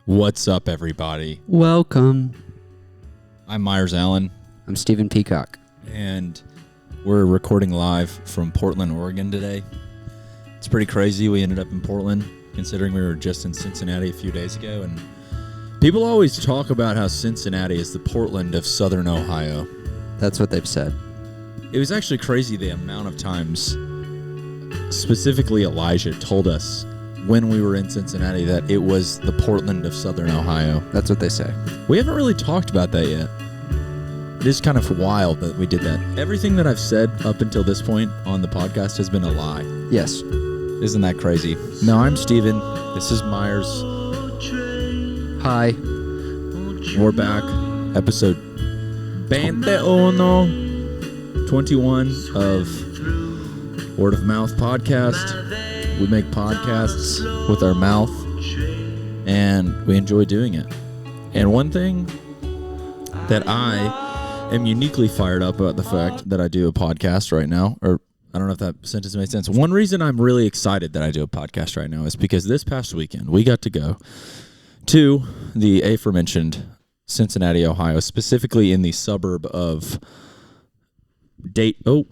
What's up, everybody? Welcome. I'm Myres Allen. I'm Stephen Peacock. And we're recording live from Portland, Oregon today. It's pretty crazy. We ended up in Portland, considering we were just in Cincinnati a few days ago. And people always talk about how Cincinnati is the Portland of Southern Ohio. That's what they've said. It was actually crazy the amount of times, specifically Elijah told us when we were in Cincinnati that it was the Portland of Southern Ohio. That's what they say. We haven't really talked about that yet. It is kind of wild that we did that. Everything that I've said up until this point on the podcast has been a lie. Yes. Isn't that crazy? No, I'm Steven. This is Myres. Hi. We're back. Episode 21 of Word of Mouth Podcast. We make podcasts with our mouth, and we enjoy doing it. And one thing that I am uniquely fired up about the fact that I do a podcast right now, or I don't know if that sentence made sense. One reason I'm really excited that I do a podcast right now is because this past weekend we got to go to the aforementioned Cincinnati, Ohio, specifically in the suburb of Dayton. Oh,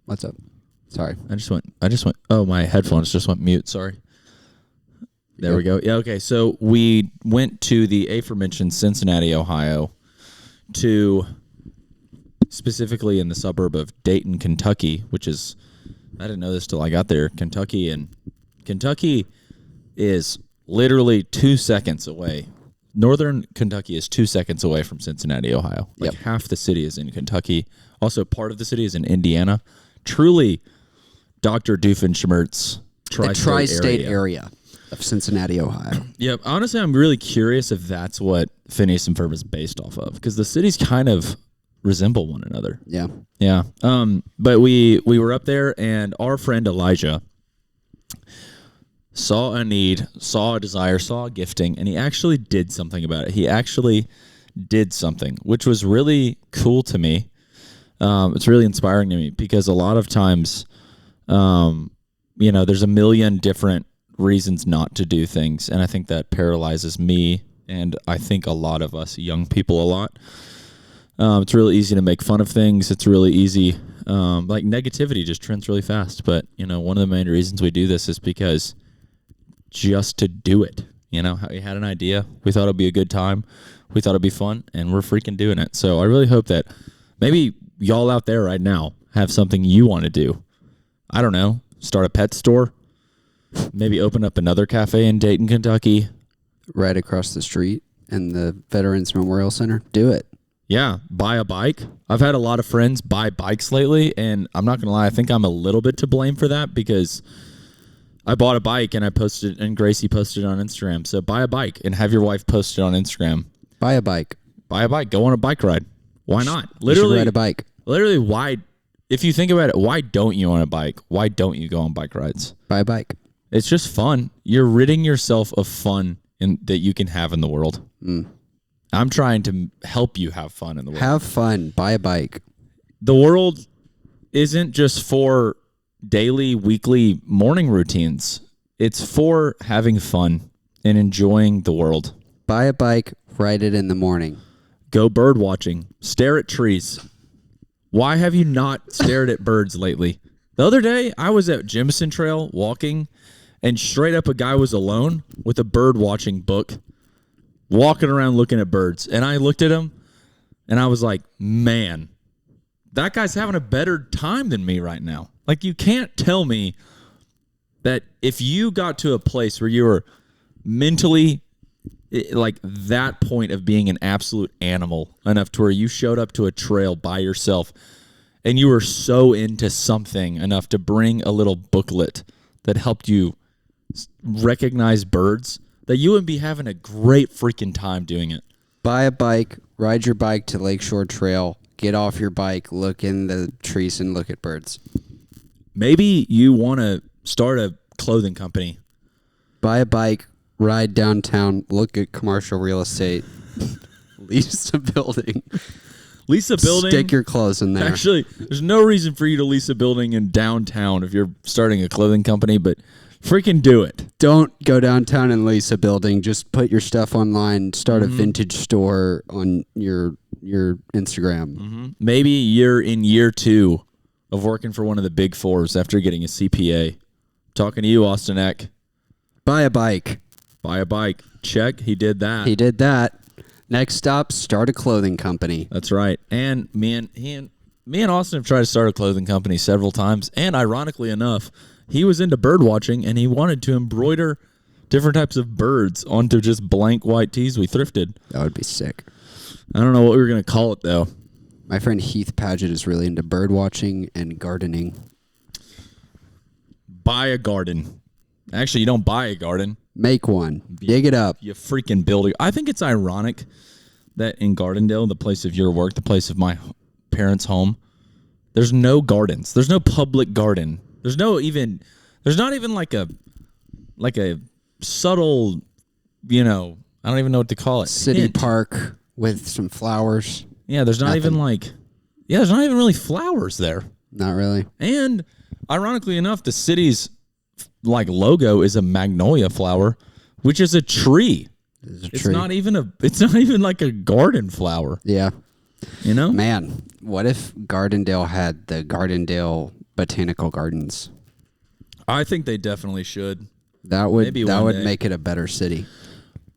What's up? Sorry. I just went, oh, my headphones just went mute. Sorry. There we go. Yeah, okay. So we went to the aforementioned Cincinnati, Ohio, to specifically in the suburb of Dayton, Kentucky, which is, I didn't know this till I got there, Kentucky. And Kentucky is literally 2 seconds away. Northern Kentucky is 2 seconds away from Cincinnati, Ohio. Like half the city is in Kentucky. Also, part of the city is in Indiana. Truly, Dr. Doofenshmirtz's tri-state area of Cincinnati, Ohio. Yep. Honestly, I'm really curious if that's what Phineas and Ferb is based off of, because the cities kind of resemble one another. Yeah. Yeah. But we were up there, and our friend Elijah saw a need, saw a desire, saw a gifting, and he actually did something about it. He actually did something, which was really cool to me. It's really inspiring to me, because a lot of times, there's a million different reasons not to do things, and I think that paralyzes me, and I think a lot of us young people a lot. It's really easy to make fun of things. It's really easy, like negativity just trends really fast. But one of the main reasons we do this is because just to do it. We had an idea. We thought it'd be a good time. We thought it'd be fun, and we're freaking doing it. So I really hope that maybe y'all out there right now have something you want to do. I don't know, start a pet store, maybe open up another cafe in Dayton, Kentucky. Right across the street in the Veterans Memorial Center. Do it. Yeah, buy a bike. I've had a lot of friends buy bikes lately, and I'm not going to lie, I think I'm a little bit to blame for that, because I bought a bike and I posted, and Gracie posted it on Instagram. So buy a bike and have your wife post it on Instagram. Buy a bike. Buy a bike. Go on a bike ride. Why not? Literally, you should ride a bike. Literally, why? If you think about it, why don't you on a bike? Why don't you go on bike rides? Buy a bike. It's just fun. You're ridding yourself of fun that you can have in the world. I'm trying to help you have fun in the world. Have fun. Buy a bike. The world isn't just for daily, weekly, morning routines. It's for having fun and enjoying the world. Buy a bike. Ride it in the morning. Go bird watching. Stare at trees. Why have you not stared at birds lately? The other day, I was at Jemison Trail walking, and straight up a guy was alone with a bird watching book, walking around looking at birds. And I looked at him, and I was like, man, that guy's having a better time than me right now. Like, you can't tell me that if you got to a place where you were mentally like that point of being an absolute animal enough to where you showed up to a trail by yourself and you were so into something enough to bring a little booklet that helped you recognize birds, that you would be having a great freaking time doing it. Buy a bike, ride your bike to Lakeshore Trail, get off your bike, look in the trees and look at birds. Maybe you want to start a clothing company. Buy a bike, ride downtown, look at commercial real estate, lease a building. Lease a building. Stick your clothes in there. Actually, there's no reason for you to lease a building in downtown if you're starting a clothing company, but Freaking do it. Don't go downtown and lease a building. Just put your stuff online. Start a vintage store on your Instagram. Maybe you're in year 2 of working for one of the big fours after getting a CPA. Talking to you, Austin Eck. Buy a bike. Buy a bike. Check. He did that. He did that. Next stop, start a clothing company. That's right. And me and Austin have tried to start a clothing company several times. And ironically enough, he was into bird watching and he wanted to embroider different types of birds onto just blank white tees we thrifted. That would be sick. I don't know what we were going to call it, though. My friend Heath Paget is really into bird watching and gardening. Buy a garden. Actually, you don't buy a garden. Make one. Dig it up. You freaking build it. I think it's ironic that in Gardendale, the place of your work, the place of my parents' home, there's no gardens. There's no public garden. There's not even like a subtle, I don't even know what to call it. City hint. park with some flowers. Yeah, there's not even there's not even really flowers there. Not really. And ironically enough, the city's logo is a magnolia flower, which is a tree. It's not even like a garden flower. Yeah. Man, what if Gardendale had the Gardendale Botanical Gardens? I think they definitely should. That would make it a better city.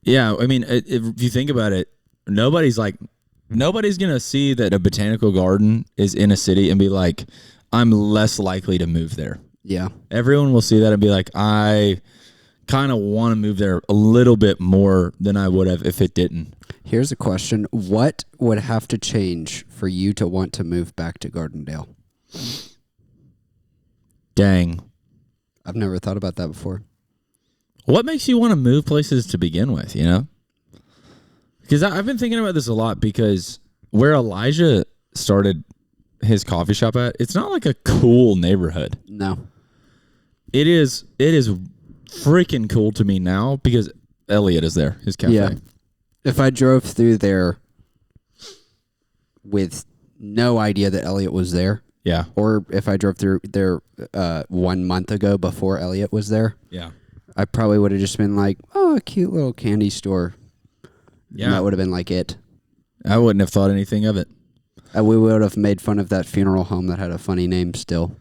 Yeah, I mean, if you think about it, nobody's gonna see that a botanical garden is in a city and be like, I'm less likely to move there. Yeah. Everyone will see that and be like, I kind of want to move there a little bit more than I would have if it didn't. Here's a question. What would have to change for you to want to move back to Gardendale? Dang. I've never thought about that before. What makes you want to move places to begin with, Because I've been thinking about this a lot because where Elijah started his coffee shop at, it's not like a cool neighborhood. No. It is freaking cool to me now because Elliott is there, his cafe. Yeah. If I drove through there with no idea that Elliott was there, yeah, or if I drove through there 1 month ago before Elliott was there, yeah, I probably would have just been like, oh, a cute little candy store. Yeah. And that would have been like it. I wouldn't have thought anything of it. We would have made fun of that funeral home that had a funny name still.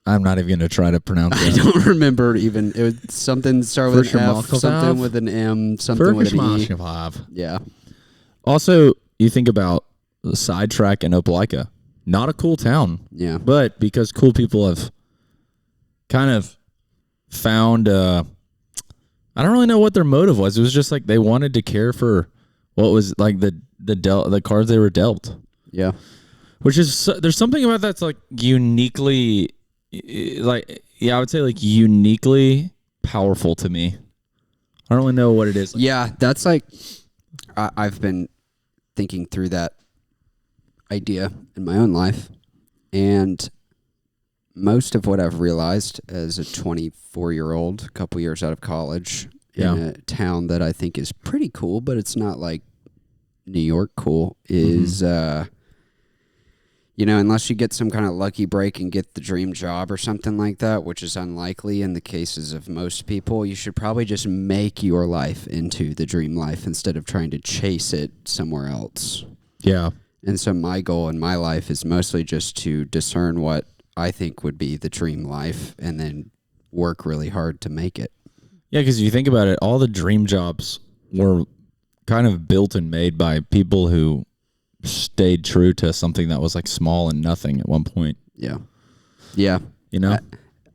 I'm not even going to try to pronounce it. I don't remember even. It was something started with an F, something with an M, something with an E. Yeah. Also, you think about the sidetrack in Opelika. Not a cool town. Yeah. But because cool people have kind of found, I don't really know what their motive was. It was just like they wanted to care for what was like the cards they were dealt. Yeah. Which is, there's something about that's like uniquely, I would say like uniquely powerful to me. I don't really know what it is. Yeah, that's like, I've been thinking through that idea in my own life. And most of what I've realized as a 24-year-old, a couple years out of college, in a town that I think is pretty cool, but it's not like New York cool, is, unless you get some kind of lucky break and get the dream job or something like that, which is unlikely in the cases of most people, you should probably just make your life into the dream life instead of trying to chase it somewhere else. Yeah. And so my goal in my life is mostly just to discern what I think would be the dream life and then work really hard to make it. Yeah, because if you think about it, all the dream jobs were kind of built and made by people who stayed true to something that was like small and nothing at one point. Yeah. Yeah.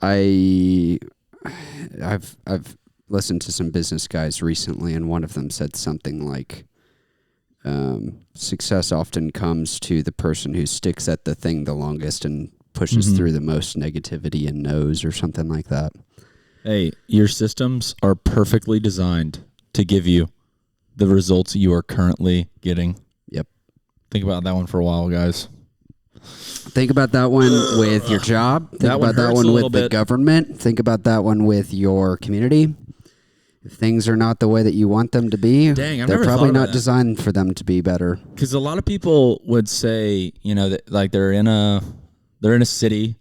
I've listened to some business guys recently, and one of them said something like, success often comes to the person who sticks at the thing the longest and pushes through the most negativity and no's or something like that. Hey, your systems are perfectly designed to give you the results you are currently getting. Yep. Think about that one for a while, guys. Think about that one with your job. Think about that one with the government. Think about that one with your community. If things are not the way that you want them to be, they're probably not designed for them to be better. Because a lot of people would say, that like they're in a city,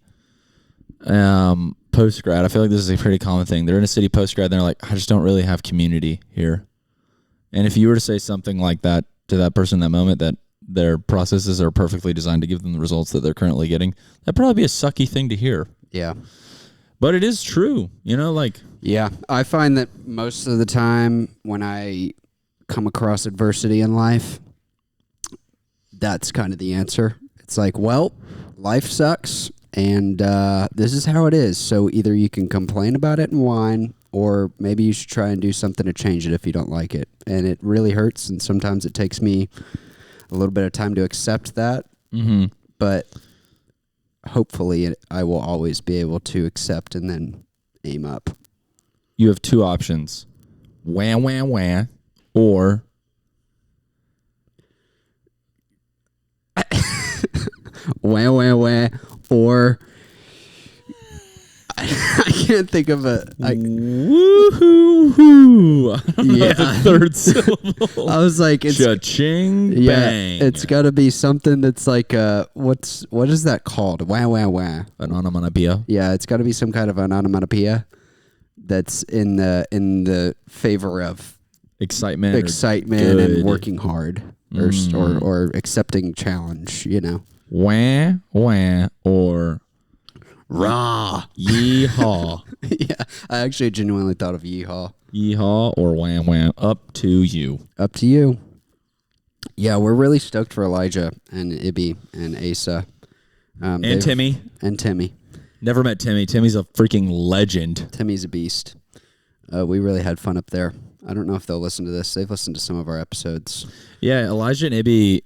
post-grad. I feel like this is a pretty common thing. They're in a city post-grad, and they're like, I just don't really have community here. And if you were to say something like that to that person in that moment, that their processes are perfectly designed to give them the results that they're currently getting, that'd probably be a sucky thing to hear. Yeah. But it is true, like... Yeah, I find that most of the time when I come across adversity in life, that's kind of the answer. It's like, well, life sucks, and this is how it is. So either you can complain about it and whine, or maybe you should try and do something to change it if you don't like it. And it really hurts, and sometimes it takes me a little bit of time to accept that. Mm-hmm. But hopefully I will always be able to accept and then aim up. You have two options. Wah, wah, wah, or... wah, wah, wah, or... I can't think of a... Woo-hoo-hoo. I don't know the third syllable. I was like... It's, cha-ching, bang. It's got to be something that's like... what is that called? Wah, wah, wah. An onomatopoeia? Yeah, it's got to be some kind of an onomatopoeia that's in the favor of excitement and working hard or accepting challenge, Wah, wah, or rah, yeehaw. Yeah, I actually genuinely thought of yeehaw. Yeehaw or wah, wah, up to you. Up to you. Yeah, we're really stoked for Elijah and Ibby and Asa. And Timmy. And Timmy. Never met Timmy. Timmy's a freaking legend. Timmy's a beast. We really had fun up there. I don't know if they'll listen to this. They've listened to some of our episodes. Yeah, Elijah and Ibby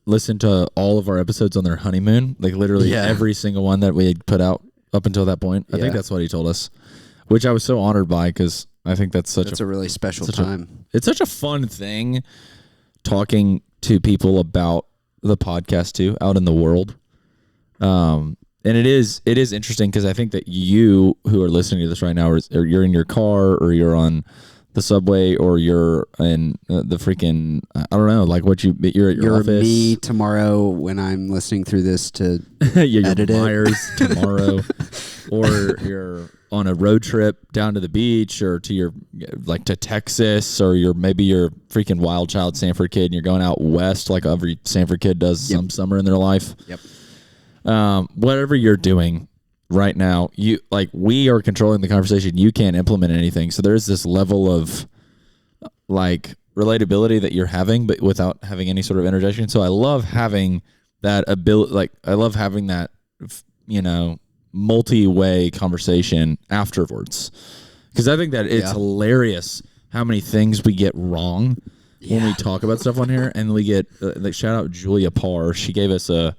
listened to all of our episodes on their honeymoon. Like literally every single one that we had put out up until that point. I think that's what he told us, which I was so honored by because I think that's a really special time. It's such a fun thing talking to people about the podcast too out in the world. And it is interesting because I think that you who are listening to this right now, or you're in your car, or you're on the subway, or you're in the freaking, I don't know, like you're at your office. You're me tomorrow when I'm listening through this to edit it. Myres tomorrow, or you're on a road trip down to the beach, or to to Texas, or maybe you're freaking wild child Sanford kid and you're going out west like every Sanford kid does some summer in their life. Yep. Whatever you're doing right now, we are controlling the conversation. You can't implement anything. So there's this level of relatability that you're having, but without having any sort of interjection. So I love having that ability. I love having that, multi-way conversation afterwards. Cause I think that it's hilarious how many things we get wrong when we talk about stuff on here, and we get shout out Julia Parr. She gave us a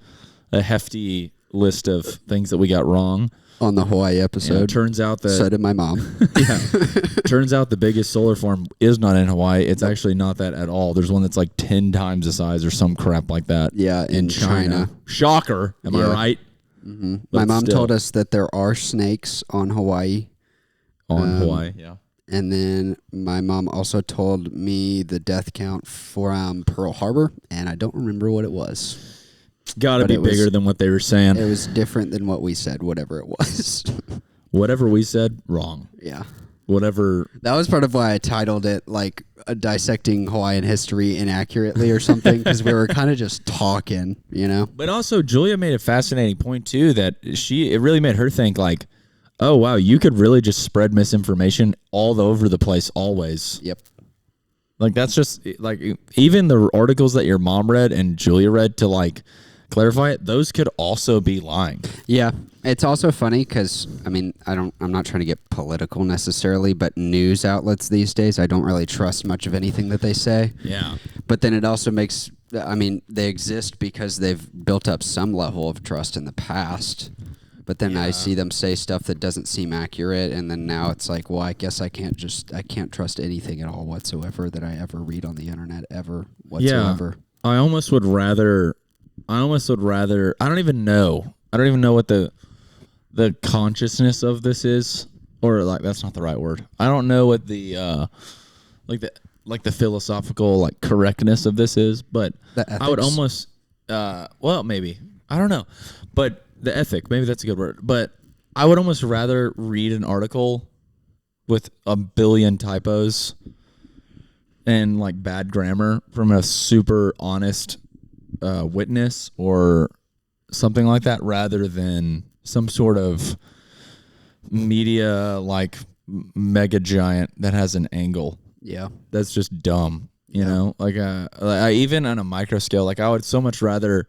hefty list of things that we got wrong on the Hawaii episode. Turns out that so did my mom. Turns out the biggest solar farm is not in Hawaii. It's actually not that at all. There's one that's like 10 times the size or some crap like that. Yeah, in China. Shocker. Am I right? Mm-hmm. My mom told us that there are snakes on Hawaii. Hawaii, yeah. And then my mom also told me the death count for Pearl Harbor, and I don't remember what it was. Got to be bigger than what they were saying. It was different than what we said, whatever it was. Whatever we said, wrong. Yeah. Whatever. That was part of why I titled it Dissecting Hawaiian History Inaccurately or something, because we were kind of just talking, But also, Julia made a fascinating point, too, that it really made her think oh, wow, you could really just spread misinformation all over the place always. Yep. That's just, even the articles that your mom read and Julia read to, clarify it, those could also be lying. Yeah. It's also funny because, I'm not trying to get political necessarily, but news outlets these days, I don't really trust much of anything that they say. Yeah. But then it also makes, they exist because they've built up some level of trust in the past. But then I see them say stuff that doesn't seem accurate, and then now it's like, well, I guess I can't trust anything at all whatsoever that I ever read on the internet ever whatsoever. Yeah. I don't even know what the consciousness of this is, or that's not the right word. I don't know what the the philosophical correctness of this is, but I would almost maybe, I don't know, but the ethic, maybe that's a good word, but I would almost rather read an article with a billion typos and like bad grammar from a super honest witness or something like that rather than some sort of media like mega giant that has an angle. Yeah. That's just dumb. You know, like even on a micro scale, like I would so much rather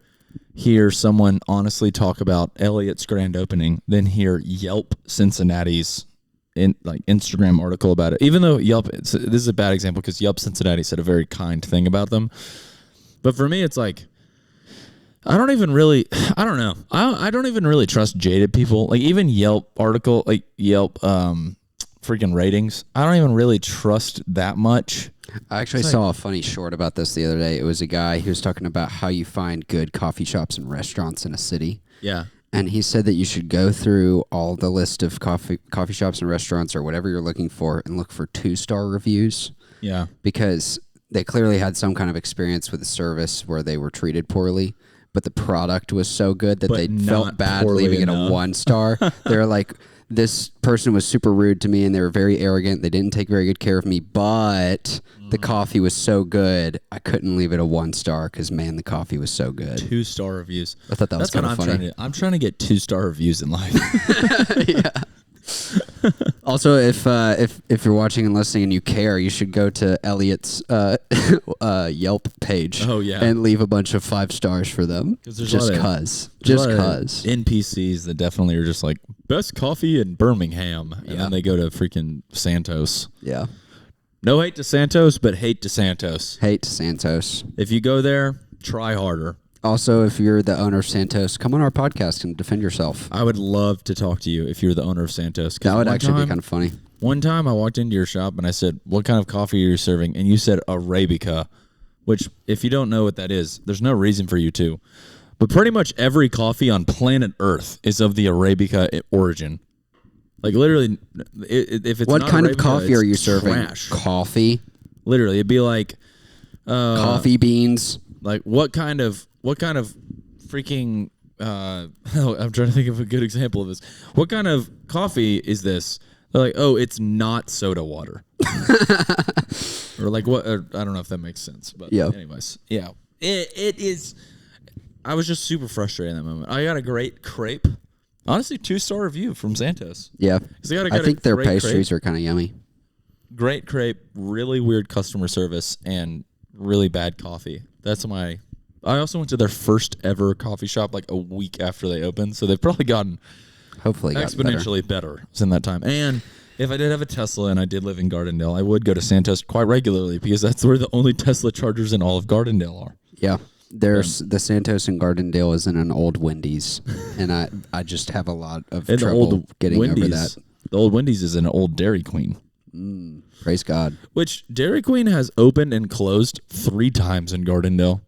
hear someone honestly talk about Elliott's grand opening than hear Yelp Cincinnati's Instagram article about it. Even though Yelp, this is a bad example because Yelp Cincinnati said a very kind thing about them. But for me, it's like, I don't know. I don't even really trust jaded people. Like even Yelp article, like Yelp freaking ratings, I don't even really trust that much. I actually saw a funny short about this the other day. It was a guy who was talking about how you find good coffee shops and restaurants in a city. Yeah. And he said that you should go through all the list of coffee shops and restaurants or whatever you're looking for and look for 2-star reviews. Yeah. Because they clearly had some kind of experience with the service where they were treated poorly, but the product was so good that they felt bad leaving it a 1-star. They're like, this person was super rude to me and they were very arrogant. They didn't take very good care of me, but the coffee was so good, I couldn't leave it a 1-star because, man, the coffie was so good. 2-star reviews. I thought that was kind of funny. I'm trying to get 2-star reviews in life. Yeah. Also, if you're watching and listening and you care, you should go to Elliott's Yelp page. Oh, yeah. And leave a bunch of 5 stars for them. Just cause. NPCs that definitely are just like, best coffee in Birmingham. And then they go to freaking Santos. Yeah. No hate to Santos, but hate to Santos. Hate to Santos. If you go there, try harder. Also, if you're the owner of Santos, come on our podcast and defend yourself. I would love to talk to you if you're the owner of Santos. That would actually be kind of funny. One time I walked into your shop and I said, what kind of coffee are you serving? And you said Arabica, which if you don't know what that is, there's no reason for you to. But pretty much every coffee on planet Earth is of the Arabica origin. Like literally, if it's what not kind Arabica, of coffee are you serving? Trash. Coffee. Literally, it'd be like coffee beans. Like what kind of freaking? I'm trying to think of a good example of this. What kind of coffee is this? They're like, oh, it's not soda water. Or like what? I don't know if that makes sense, but anyways, yeah, it is. I was just super frustrated in that moment. I got a great crepe. Honestly, 2-star review from Santos. Yeah. I think their pastries are kind of yummy. Great crepe, really weird customer service, and really bad coffee. That's my... I also went to their first ever coffee shop like a week after they opened, so they've probably gotten exponentially better in that time. And if I did have a Tesla and I did live in Gardendale, I would go to Santos quite regularly because that's where the only Tesla chargers in all of Gardendale are. Yeah. There's the Santos in Gardendale is in an old Wendy's, and I just have a lot of trouble getting over that. The old Wendy's is an old Dairy Queen. Praise God. Which Dairy Queen has opened and closed 3 times in Gardendale.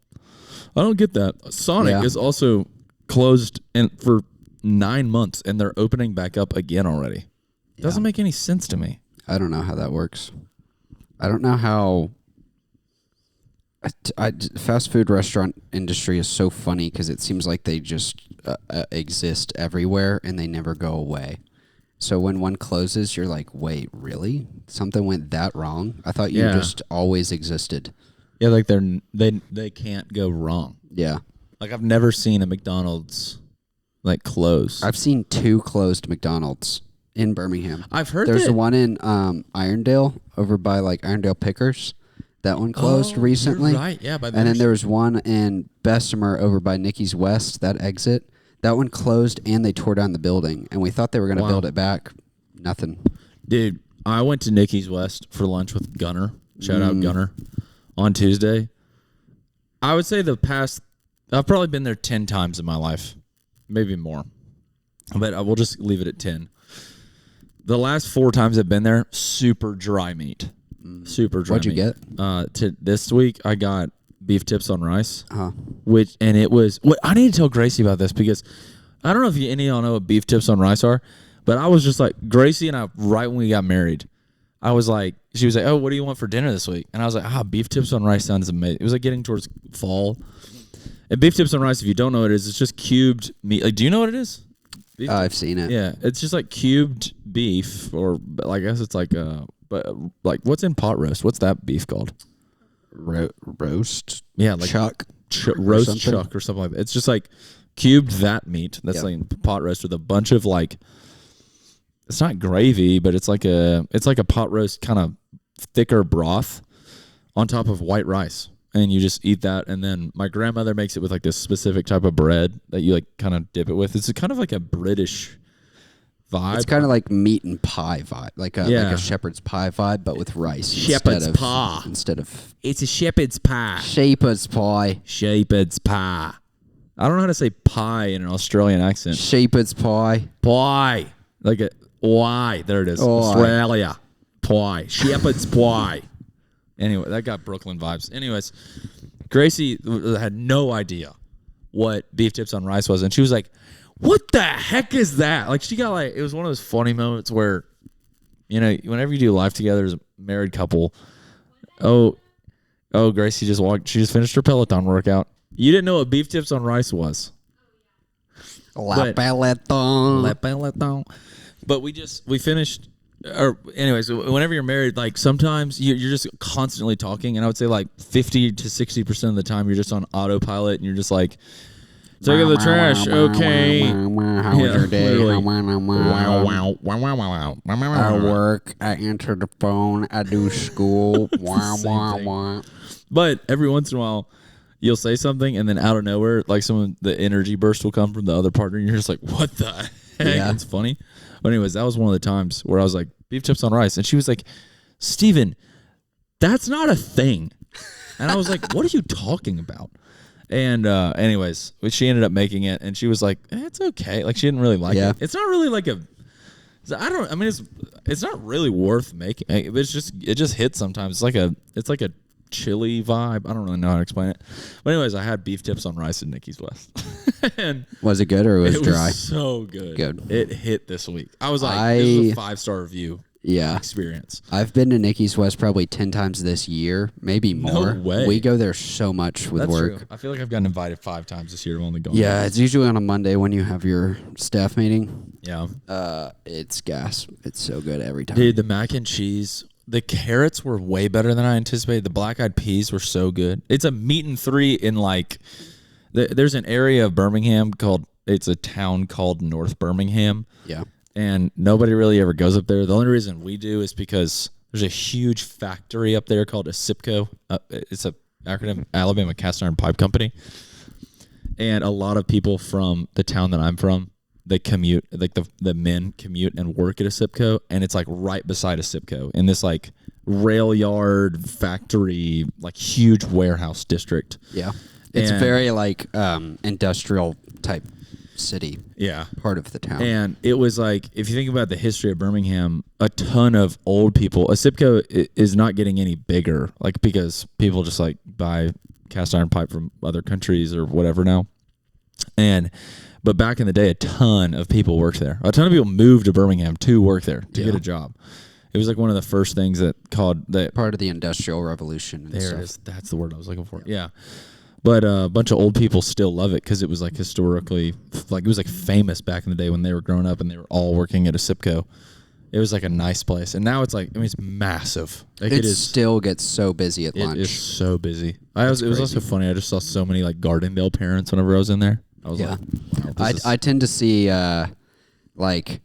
I don't get that. Sonic is also closed for 9 months, and they're opening back up again already. Yeah. Doesn't make any sense to me. I don't know how that works. I don't know how... fast food restaurant industry is so funny because it seems like they just exist everywhere and they never go away. So when one closes, you're like, wait, really? Something went that wrong? I thought you just always existed. Yeah, like they can't go wrong. Yeah. Like I've never seen a McDonald's like close. I've seen 2 closed McDonald's in Birmingham. I've heard there's the one in Irondale over by like Irondale Pickers. That one closed recently. You're right, yeah. And then there was one in Bessemer over by Niki's West, that exit. That one closed and they tore down the building. And we thought they were going to build it back. Nothing. Dude, I went to Niki's West for lunch with Gunner. Shout out Gunner. On Tuesday. I would say I've probably been there 10 times in my life. Maybe more. But I will just leave it at 10. The last 4 times I've been there, super dry meat. Super dry. What'd you get? This week I got beef tips on rice. Uh-huh. It was I need to tell Gracie about this because I don't know if any of y'all know what beef tips on rice are, but I was just like Gracie and I right when we got married. I was like, she was like, oh, what do you want for dinner this week? And I was like, beef tips on rice sounds amazing. It was like getting towards fall. And beef tips on rice, if you don't know what it is, it's just cubed meat. Like, do you know what it is? I've seen it. Yeah, it's just like cubed beef, or I guess it's like but like what's in pot roast? What's that beef called? Roast. Yeah, like chuck. Roast something? chuck or something like that. It's just like cubed that meat. That's like pot roast with a bunch of like. It's not gravy, but it's like a pot roast kind of thicker broth on top of white rice, and you just eat that. And then my grandmother makes it with like this specific type of bread that you like kind of dip it with. It's kind of like a British vibe. It's kind of like meat and pie vibe, like a shepherd's pie vibe, but with rice. Shepherd's pie. Instead of It's a shepherd's pie. shepherd's pie. Shepherd's pie. I don't know how to say pie in an Australian accent. Shepherd's pie. Pie. Like a Y. There it is. Australia. Pie. Shepherd's pie. Anyway, that got Brooklyn vibes. Anyways, Gracie had no idea what beef tips on rice was, and she was like, "What the heck is that?" Like, she got like, it was one of those funny moments where, you know, whenever you do life together as a married couple, oh, Gracie just walked. She just finished her Peloton workout. You didn't know what beef tips on rice was. La Peloton. But we finished. Or anyways, whenever you're married, like sometimes you're just constantly talking, and I would say like 50 to 60% of the time you're just on autopilot, and you're just like, take out the trash, okay. How was your day? I work. I answer the phone. I do school. But every once in a while, you'll say something, and then out of nowhere, like the energy burst will come from the other partner, and you're just like, what the heck? Yeah. It's funny. But anyways, that was one of the times where I was like, beef tips on rice. And she was like, Steven, that's not a thing. And I was like, what are you talking about? And anyways, she ended up making it, and she was like, it's okay. Like, she didn't really like it. It's not really like it's not really worth making. It just hits sometimes. It's like a chili vibe. I don't really know how to explain it. But anyways, I had beef tips on rice in Nikki's West. And was it good or was it dry? Was so good. Good. It hit this week. I was like, this is a 5-star review. Yeah. Experience. I've been to Nikki's West probably 10 times this year, maybe more. No way. We go there so much with work. True. I feel like I've gotten invited 5 times this year. I've only gone. Yeah, it's usually on a Monday when you have your staff meeting. Yeah. It's gas. It's so good every time. Dude, the mac and cheese. The carrots were way better than I anticipated. The black-eyed peas were so good. It's a meat and 3 in like... There's an area of Birmingham it's a town called North Birmingham. Yeah. And nobody really ever goes up there. The only reason we do is because there's a huge factory up there called ASIPCO. It's an acronym, Alabama Cast Iron Pipe Company. And a lot of people from the town that I'm from, they commute, like the men commute and work at ASIPCO. And it's like right beside ASIPCO in this like rail yard factory, like huge warehouse district. Yeah. It's very like industrial type city. Yeah. Part of the town. And it was like, if you think about the history of Birmingham, a ton of old people. ASIPCO is not getting any bigger, like because people just like buy cast iron pipe from other countries or whatever now. But back in the day, a ton of people worked there. A ton of people moved to Birmingham to work there, to get a job. It was like one of the first things that part of the Industrial Revolution. And there stuff. it is. That's the word I was looking for. Yeah. But a bunch of old people still love it because it was like historically, like it was like famous back in the day when they were growing up and they were all working at ASIPCO. It was like a nice place. And now it's like, I mean, it's massive. Like it still gets so busy at lunch. It is so busy. It was also funny. I just saw so many like Gardendale parents whenever I was in there. I was like, wow, I tend to see like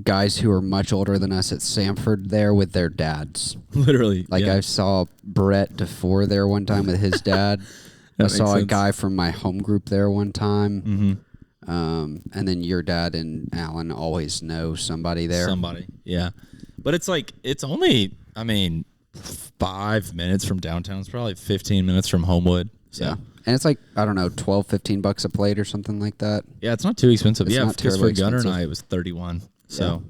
guys who are much older than us at Samford there with their dads. Literally. Like I saw Brett DeFore there one time with his dad. I saw a guy from my home group there one time. Mm-hmm. And then your dad and Alan always know somebody there. Somebody, yeah. But it's like, it's only, 5 minutes from downtown. It's probably 15 minutes from Homewood. So. Yeah. And it's like, I don't know, $12-15 a plate or something like that. Yeah, it's not too expensive. It's not because for Gunner and I, it was 31. So,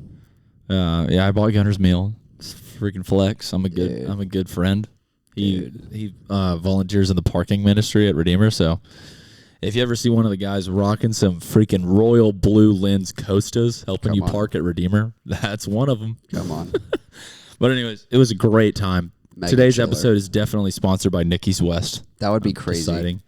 I bought Gunner's meal. It's freaking flex. I'm a good friend. He volunteers in the parking ministry at Redeemer. So, if you ever see one of the guys rocking some freaking royal blue lens Costas helping you park at Redeemer, that's one of them. Come on. But anyways, it was a great time. Today's episode is definitely sponsored by Nikki's West. That would be crazy. Exciting.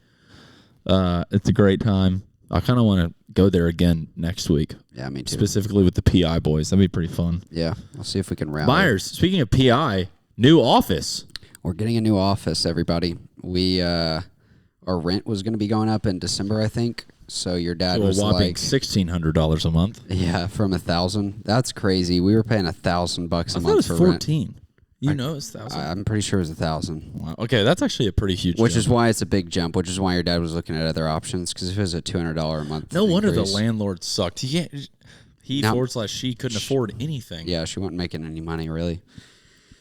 It's a great time. I kind of want to go there again next week. Yeah, me too. Specifically with the PI boys. That'd be pretty fun. Yeah, I'll see if we can rally. Myres, speaking of PI, new office. We're getting a new office, everybody. We our rent was going to be going up in December, I think. So your dad So was a whopping like $1,600 a month. Yeah, from 1,000. That's crazy. We were paying $1,000 a month I thought it was for 14. rent. You know it's 1,000. I'm pretty sure it was 1,000. Wow. Okay, that's actually a pretty huge Which jump. is why it's a big jump. Which is why your dad was looking at other options, because if it was a $200 a month, No wonder the increase- landlord sucked. He No. / she couldn't afford anything. Yeah, she wasn't making any money really.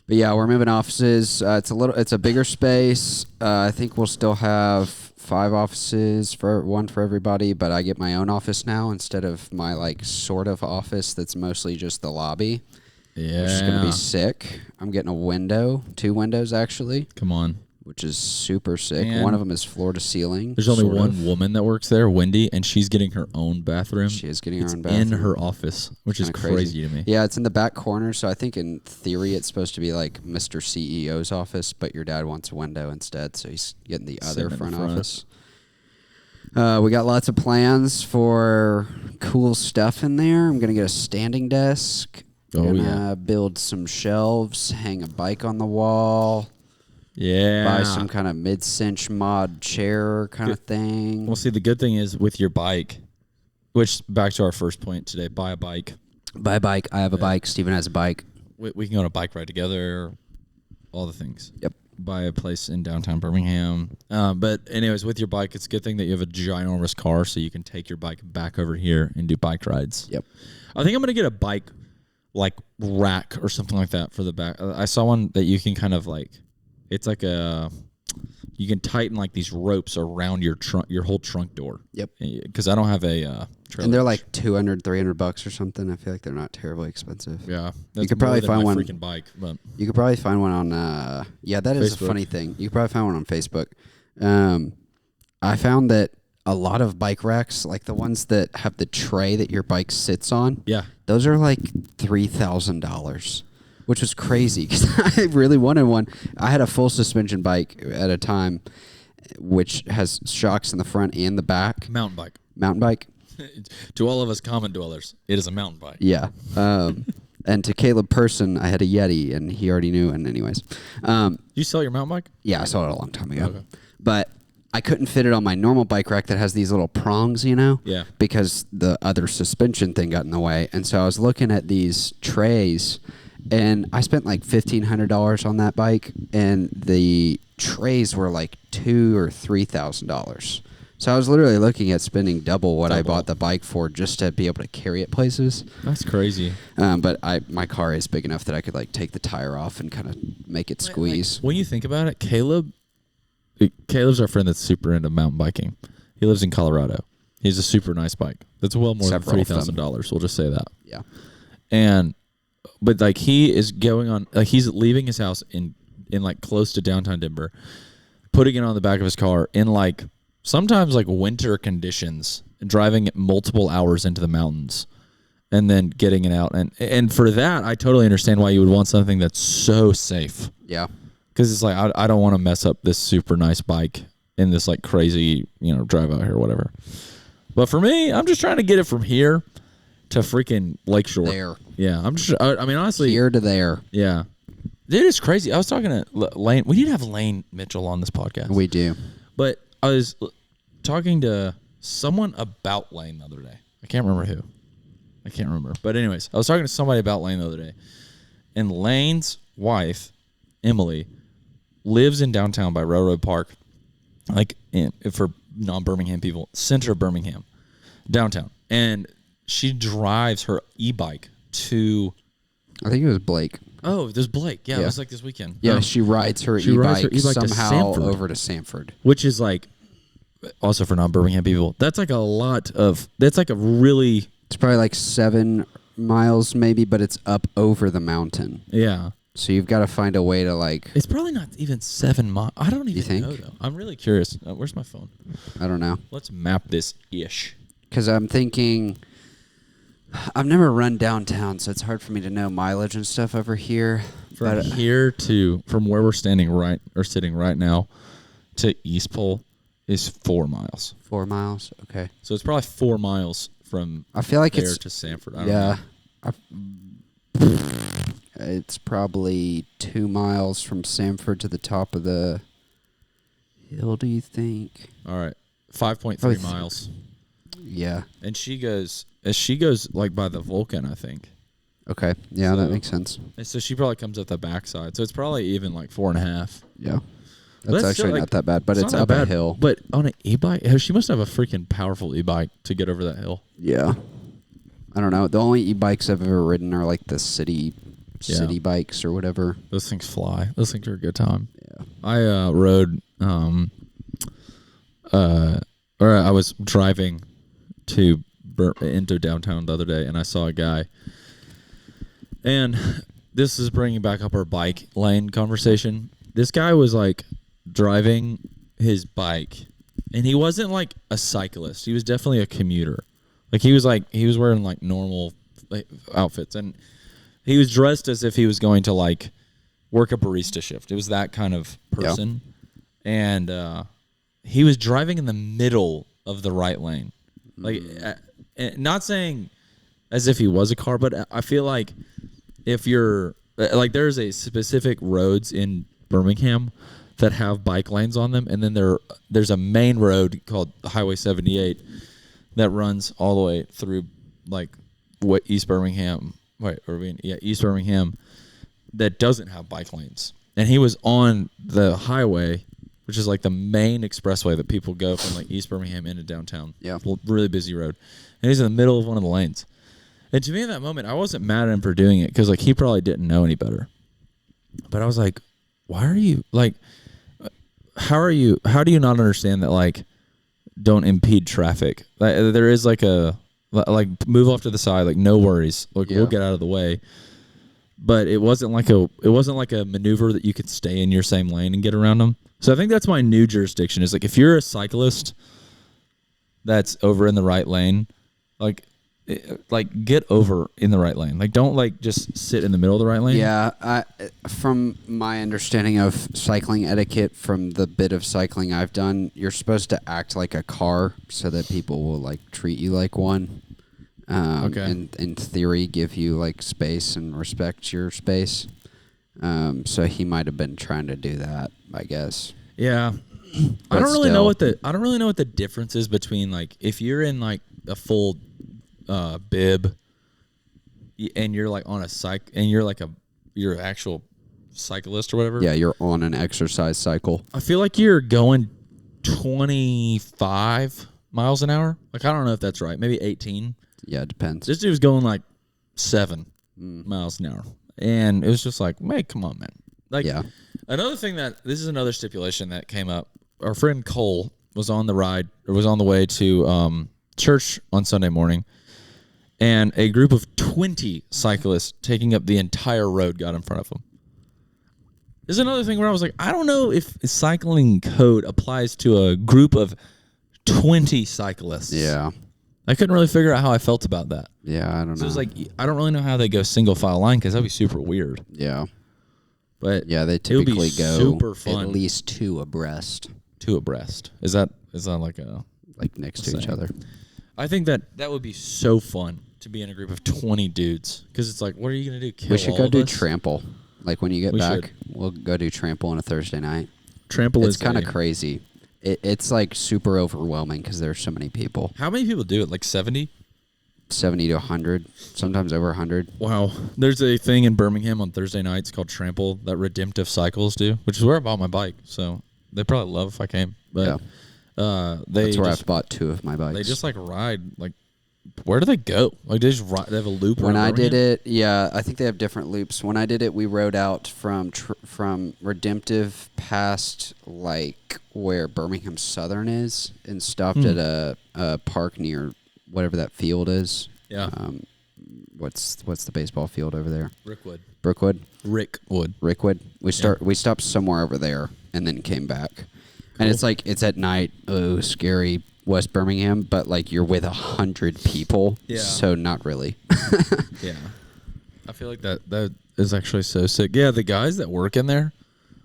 But yeah, we're moving offices. It's a bigger space. I think we'll still have 5 offices, one for everybody. But I get my own office now instead of my like sort of office that's mostly just the lobby. Yeah. Which is gonna be sick. I'm getting a window, 2 windows actually, Come on. which is super sick. Man. One of them is floor to ceiling. There's only sort one of. woman that works there, Wendy, and she's getting her own bathroom. She is getting her It's own bathroom. in her office, which is Kinda crazy to me. Yeah, it's in the back corner, so I think in theory it's supposed to be like Mr. CEO's office, but your dad wants a window instead, so he's getting the other Sitting in front front. office. We got lots of plans for cool stuff in there. I'm gonna get a standing desk. Oh, gonna yeah. build some shelves, hang a bike on the wall, Yeah. buy some kind of mid-cinch mod chair kind of thing. Well, see, the good thing is with your bike, which back to our first point today, buy a bike. Buy a bike. I have a bike. Steven has a bike. We can go on a bike ride together, all the things. Yep. Buy a place in downtown Birmingham. But anyways, with your bike, it's a good thing that you have a ginormous car so you can take your bike back over here and do bike rides. Yep. I think I'm going to get a bike like rack or something like that for the back. I saw one that you can kind of like, it's like you can tighten like these ropes around your trunk, your whole trunk door. Yep. Because I don't have a trailer. And they're like $200, $300 or something. I feel like they're not terribly expensive. yeah, that's could more probably than find my one- freaking bike. But You could probably find one on, yeah, that is Facebook. a funny thing. You could probably find one on Facebook. I found that a lot of bike racks, like the ones that have the tray that your bike sits on, yeah, those are like $3,000, which was crazy because I really wanted one. I had a full suspension bike at a time, which has shocks in the front and the back. mountain bike. Mountain bike. To all of us common dwellers, it is a mountain bike. Yeah. And to Caleb Person, I had a Yeti, and he already knew. And anyways, You sell your mountain bike? yeah, I saw it a long time ago. Okay. But I couldn't fit it on my normal bike rack that has these little prongs, you know? Yeah. Because the other suspension thing got in the way. And so I was looking at these trays, and I spent like $1,500 on that bike, and the trays were like $2,000 or $3,000. So I was literally looking at spending double what I Double. bought the bike for just to be able to carry it places. That's crazy. But my car is big enough that I could like take the tire off and kind of make it squeeze. When you think about it, Caleb's our friend that's super into mountain biking. He lives in Colorado. He has a super nice bike. That's well more Several than of them. $3,000. We'll just say that. Yeah. But like he is going on, like he's leaving his house in like close to downtown Denver, putting it on the back of his car in like sometimes like winter conditions, driving it multiple hours into the mountains, and then getting it out. And for that, I totally understand why you would want something that's so safe. Yeah. Because it's like, I don't want to mess up this super nice bike in this like crazy, drive out here or whatever. But for me, I'm just trying to get it from here to freaking Lakeshore. There. Yeah, I mean, honestly. Here to there. Yeah. Dude, it's crazy. I was talking to Lane. We need to have Lane Mitchell on this podcast. We do. But I was talking to someone about Lane the other day. I can't remember who. But anyways, I was talking to somebody about Lane the other day. And Lane's wife, Emily, lives in downtown by Railroad Park, like for non-Birmingham people, center of Birmingham, downtown. And she drives her e-bike to... I think it was Blake. Oh, there's Blake. Yeah, Yeah. it was like this weekend. Yeah, she rides her she rides her e-bike e-bike to somehow Sanford. over to Sanford. Which is like, also for non-Birmingham people, that's like a really... It's probably like 7 miles maybe, but it's up over the mountain. Yeah. So you've got to find a way to like... It's probably not even 7 miles. I don't even think? know, though. I'm really curious. Where's my phone? I don't know. Let's map this-ish. Because I'm thinking... I've never run downtown, so it's hard for me to know mileage and stuff over here. From here to, from where we're sitting right now to East Pole is 4 miles. 4 miles. Okay. So it's probably 4 miles from I feel like there it's to Sanford. I don't know. It's probably 2 miles from Sanford to the top of the hill. Do you think? All right, 5.3 miles. Yeah. And she goes like by the Vulcan, I think. Okay. Yeah, that makes sense. And so she probably comes up the backside. So it's probably even like 4.5. Yeah. That's That's still, actually like, not that bad, but it's not up that a bad. hill. But on an e-bike, she must have a freaking powerful e-bike to get over that hill. Yeah. I don't know. The only e-bikes I've ever ridden are like the city bikes or whatever. Those things fly. Those things are a good time. Yeah. I rode, or I was driving into downtown the other day, and I saw a guy. And this is bringing back up our bike lane conversation. This guy was like driving his bike, and he wasn't like a cyclist. He was definitely a commuter. Like he was wearing like normal outfits, and he was dressed as if he was going to like work a barista shift. It was that kind of person. Yeah. And he was driving in the middle of the right lane. Like not saying as if he was a car, but I feel like if you're like there's a specific roads in Birmingham that have bike lanes on them, and then there's a main road called Highway 78 that runs all the way through like East Birmingham. East Birmingham that doesn't have bike lanes. And he was on the highway, which is like the main expressway that people go from like East Birmingham into downtown. Yeah. Really busy road. And he's in the middle of one of the lanes. And to me in that moment, I wasn't mad at him for doing it because like he probably didn't know any better. But I was like, why are you like, how do you not understand that like don't impede traffic? Like, there is like like move off to the side, like no worries. Like we'll get out of the way. But it wasn't like a maneuver that you could stay in your same lane and get around them. So I think that's my new jurisdiction is like if you're a cyclist that's over in the right lane, like get over in the right lane. Like don't like just sit in the middle of the right lane. Yeah, from my understanding of cycling etiquette from the bit of cycling I've done, you're supposed to act like a car so that people will like treat you like one. Okay. And in theory give you like space and respect your space. So he might have been trying to do that, I guess. Yeah. I don't really know what the difference is between like if you're in like a full bib and you're like on a and you're like you're an actual cyclist or whatever. Yeah, you're on an exercise cycle. I feel like you're going 25 miles an hour. Like I don't know if that's right. Maybe 18. Yeah, it depends. This dude was going like 7 miles an hour. And it was just like, man, come on, man. Like, yeah. Another thing this is another stipulation that came up. Our friend Cole was on the way to church on Sunday morning, and a group of 20 cyclists taking up the entire road got in front of him. There's another thing where I was like, I don't know if cycling code applies to a group of 20 cyclists. Yeah. I couldn't really figure out how I felt about that. Yeah, I don't know. So it was like, I don't really know how they go single file line because that'd be super weird. Yeah. But yeah, they typically go super fun. At least 2 abreast. 2 abreast. Is that like a... Like next to each other. I think that would be so fun to be in a group of 20 dudes because it's like, what are you going to do? We should go do trample. Like when you get back, we'll go do trample on a Thursday night. Trample is kind of crazy. It's like super overwhelming because there's so many people. How many people do it? Like 70? 70 to 100, sometimes over 100. Wow. There's a thing in Birmingham on Thursday nights called Trample that Redemptive Cycles do, which is where I bought my bike. So they probably love if I came. But that's where I've bought 2 of my bikes. They just like ride, like, where do they go? Like they just ride, they have a loop. When I did it, I think they have different loops. When I did it, we rode out from Redemptive past like where Birmingham Southern is and stopped at a park near whatever that field is. Yeah. What's the baseball field over there? Rickwood. We stopped somewhere over there and then came back. Cool. And it's at night. Oh, scary. West Birmingham, but like you're with 100 people, so not really. Yeah, I feel like that is actually so sick. Yeah, the guys that work in there.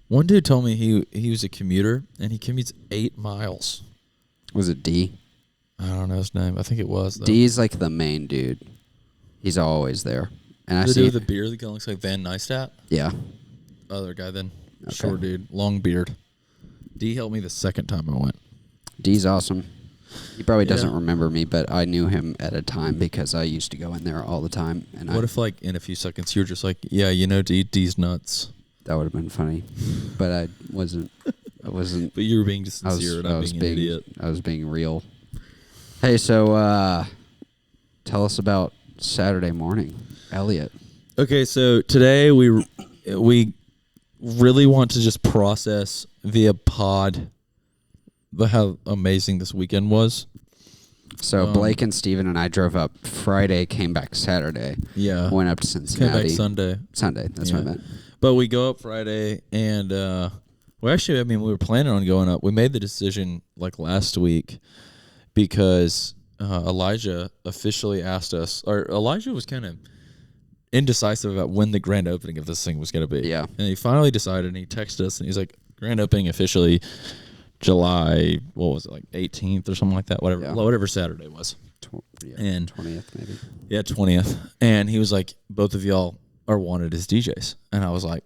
One dude told me he was a commuter and he commutes 8 miles Was it D? I don't know his name. I think it was, though. D's like the main dude. He's always there. And I the see dude with the beard that kind of looks like Van Neistat? Yeah. Other guy then. Okay. Short dude. Long beard. D helped me the second time I went. D's awesome. He probably doesn't remember me, but I knew him at a time because I used to go in there all the time. And what if, like, in a few seconds, you're just like, yeah, you know, D's nuts. That would have been funny. But I wasn't. But you were being just sincere and I'm being an idiot. I was being real. Hey, so tell us about Saturday morning, Elliott. Okay, so today we really want to just process via pod how amazing this weekend was. So Blake and Steven and I drove up Friday, came back Saturday. Yeah. Went up to Cincinnati. Came back Sunday. Sunday, that's what I meant. But we go up Friday and we were planning on going up. We made the decision like last week because Elijah officially asked us, or Elijah was kind of indecisive about when the grand opening of this thing was going to be. Yeah. And he finally decided, and he texted us, and he's like, grand opening officially July, what was it, like 18th or something like that, whatever Saturday was. 20th maybe. Yeah, 20th. And he was like, both of y'all are wanted as DJs. And I was like,